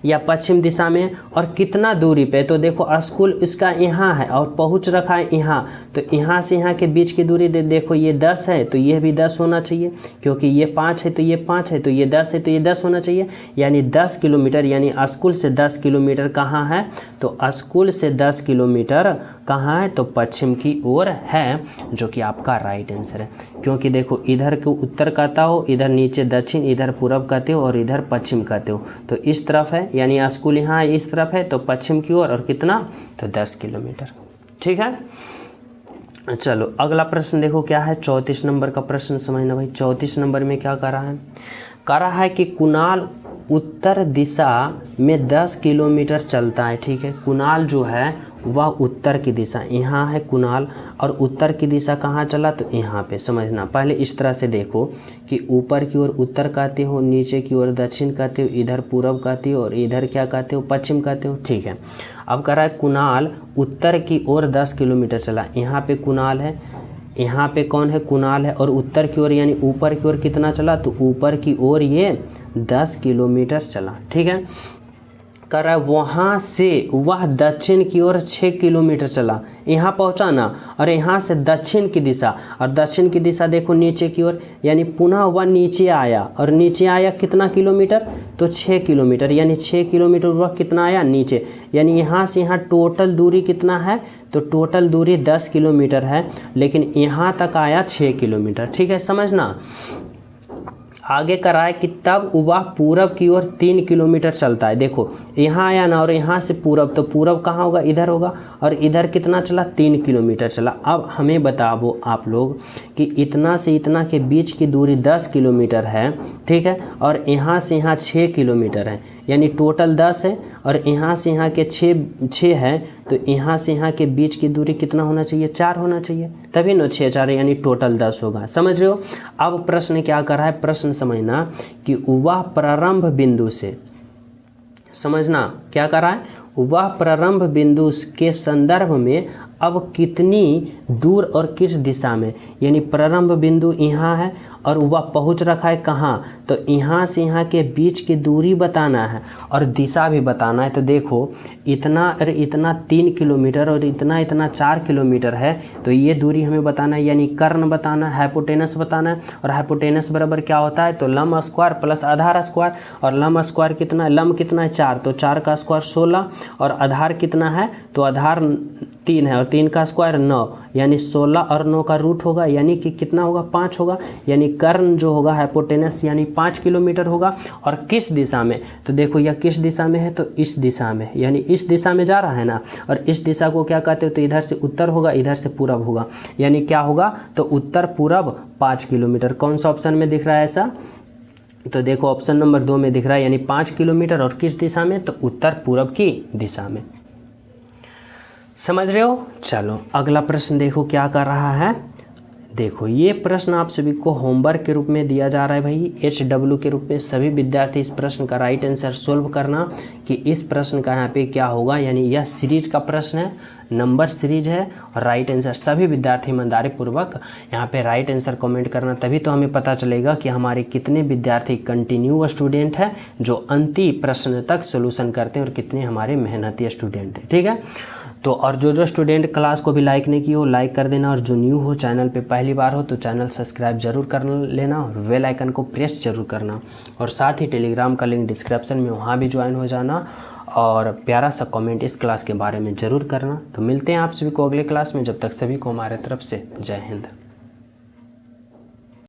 या पश्चिम दिशा में। और कितना दूरी पे, तो देखो स्कूल इसका यहाँ है और पहुँच रखा है यहाँ, तो यहाँ से यहाँ के बीच की दूरी देखो ये 10 है, तो ये भी 10 होना चाहिए, क्योंकि ये 5 है तो ये 5 है, तो ये 10 है तो ये 10 होना चाहिए। यानी 10 किलोमीटर, यानी स्कूल से 10 किलोमीटर कहाँ है, तो स्कूल से 10 किलोमीटर कहाँ है, तो पश्चिम की ओर है, जो कि आपका राइट आंसर है। क्योंकि देखो इधर को उत्तर कहता हो, इधर नीचे दक्षिण, इधर पूरब कहते हो और इधर पश्चिम कहते हो, तो इस तरफ है, यानी स्कूल यहाँ इस तरफ है, तो पश्चिम की ओर। और कितना, तो 10 किलोमीटर। ठीक है, चलो अगला प्रश्न देखो क्या है, 34 नंबर का प्रश्न समझना भाई। 34 नंबर में क्या कर रहा है, कह रहा है कि कुणाल उत्तर दिशा में 10 किलोमीटर चलता है। ठीक है, कुणाल जो है वह उत्तर की दिशा, यहाँ है कुणाल, और उत्तर की दिशा कहाँ चला, तो यहाँ पे। समझना पहले इस तरह से देखो कि ऊपर की ओर उत्तर कहते हो, नीचे की ओर दक्षिण कहते हो, इधर पूरब कहते हो और इधर क्या कहते हो, पश्चिम कहते हो। ठीक है, अब कह रहा है कुणाल उत्तर की ओर 10 किलोमीटर चला। यहाँ पे कुणाल है, यहाँ पे कौन है, कुणाल है, और उत्तर की ओर यानी ऊपर की ओर कितना चला, तो ऊपर की ओर ये 10 किलोमीटर चला। ठीक है, कह रहा है वहाँ से वह दक्षिण की ओर 6 किलोमीटर चला, यहाँ पहुँचा ना, और यहाँ से दक्षिण की दिशा, और दक्षिण की दिशा देखो नीचे की ओर, यानी पुनः वह नीचे आया, और नीचे आया कितना किलोमीटर, तो 6 किलोमीटर, यानी 6 किलोमीटर वह कितना आया, नीचे। यानी यहाँ से यहाँ टोटल दूरी कितना है, तो टोटल दूरी 10 किलोमीटर है, लेकिन यहाँ तक आया 6 किलोमीटर। ठीक है, समझना। आगे करा है कि तब वह पूरब की ओर 3 किलोमीटर चलता है। देखो यहाँ आया ना, और यहाँ से पूरब, तो पूरब कहाँ होगा, इधर होगा, और इधर कितना चला, 3 किलोमीटर चला। अब हमें बताओ आप लोग कि इतना से इतना के बीच की दूरी 10 किलोमीटर है। ठीक है, और यहाँ से यहाँ 6 किलोमीटर है, यानी टोटल 10 है, और यहाँ से यहाँ के 6 है, तो यहाँ से यहाँ के बीच की दूरी कितना होना चाहिए, 4 होना चाहिए, तभी ना 6 4 यानी टोटल 10 होगा। समझ रहे हो। अब प्रश्न क्या कर रहा है, प्रश्न समझना कि वह प्रारंभ बिंदु से, समझना क्या कर रहा है, वह प्रारंभ बिंदु के संदर्भ में अब कितनी दूर और किस दिशा में, यानी प्रारंभ बिंदु यहाँ है और वह पहुँच रखा है कहाँ, तो यहाँ से यहाँ के बीच की दूरी बताना है और दिशा भी बताना है। तो देखो इतना और इतना 3 किलोमीटर और इतना इतना 4 किलोमीटर है, तो ये दूरी हमें बताना है, यानी कर्ण बताना है, हाइपोटेनस बताना है। और हाइपोटेनस बराबर क्या होता है, तो लंब स्क्वायर प्लस आधार स्क्वायर। और लंब स्क्वायर कितना है, लंब कितना है 4, तो 4 का स्क्वायर 16 और आधार कितना है, तो आधार 3 है और 3 का स्क्वायर 9, यानी 16 और 9 का रूट होगा, यानी कि कितना होगा 5 होगा। यानी कर्ण जो होगा हाइपोटेनस यानी 5 किलोमीटर होगा। और किस दिशा में, तो देखो यह किस दिशा में है, तो इस दिशा में, यानी इस दिशा में जा रहा है ना। और इस दिशा को क्या कहते हो, तो इधर से उत्तर होगा, इधर से पूरब होगा, यानी क्या होगा, तो उत्तर पूरब 5 किलोमीटर। कौन सा ऑप्शन में दिख रहा है ऐसा, तो देखो ऑप्शन नंबर 2 में दिख रहा है, यानी 5 किलोमीटर और किस दिशा में, तो उत्तर पूरब की दिशा में। समझ रहे हो। चलो अगला प्रश्न देखो क्या कर रहा है। देखो ये प्रश्न आप सभी को होमवर्क के रूप में दिया जा रहा है भाई, HW के रूप में। सभी विद्यार्थी इस प्रश्न का राइट आंसर सोल्व करना कि इस प्रश्न का यहाँ पे क्या होगा, यानी यह सीरीज का प्रश्न है, नंबर सीरीज है और राइट आंसर। सभी विद्यार्थी ईमानदारी पूर्वक यहाँ पे राइट आंसर कमेंट करना, तभी तो हमें पता चलेगा कि हमारे कितने विद्यार्थी कंटिन्यू स्टूडेंट हैं जो अंतिम प्रश्न तक सोल्यूशन करते हैं और कितने हमारे मेहनती स्टूडेंट हैं। ठीक है, तो और जो स्टूडेंट क्लास को भी लाइक नहीं की हो लाइक कर देना, और जो न्यू हो चैनल पे पहली बार हो तो चैनल सब्सक्राइब जरूर कर लेना और बेल आइकन को प्रेस जरूर करना। और साथ ही टेलीग्राम का लिंक डिस्क्रिप्शन में, वहाँ भी ज्वाइन हो जाना और प्यारा सा कमेंट इस क्लास के बारे में ज़रूर करना। तो मिलते हैं आप सभी को अगले क्लास में, जब तक सभी को हमारे तरफ से जय हिंद।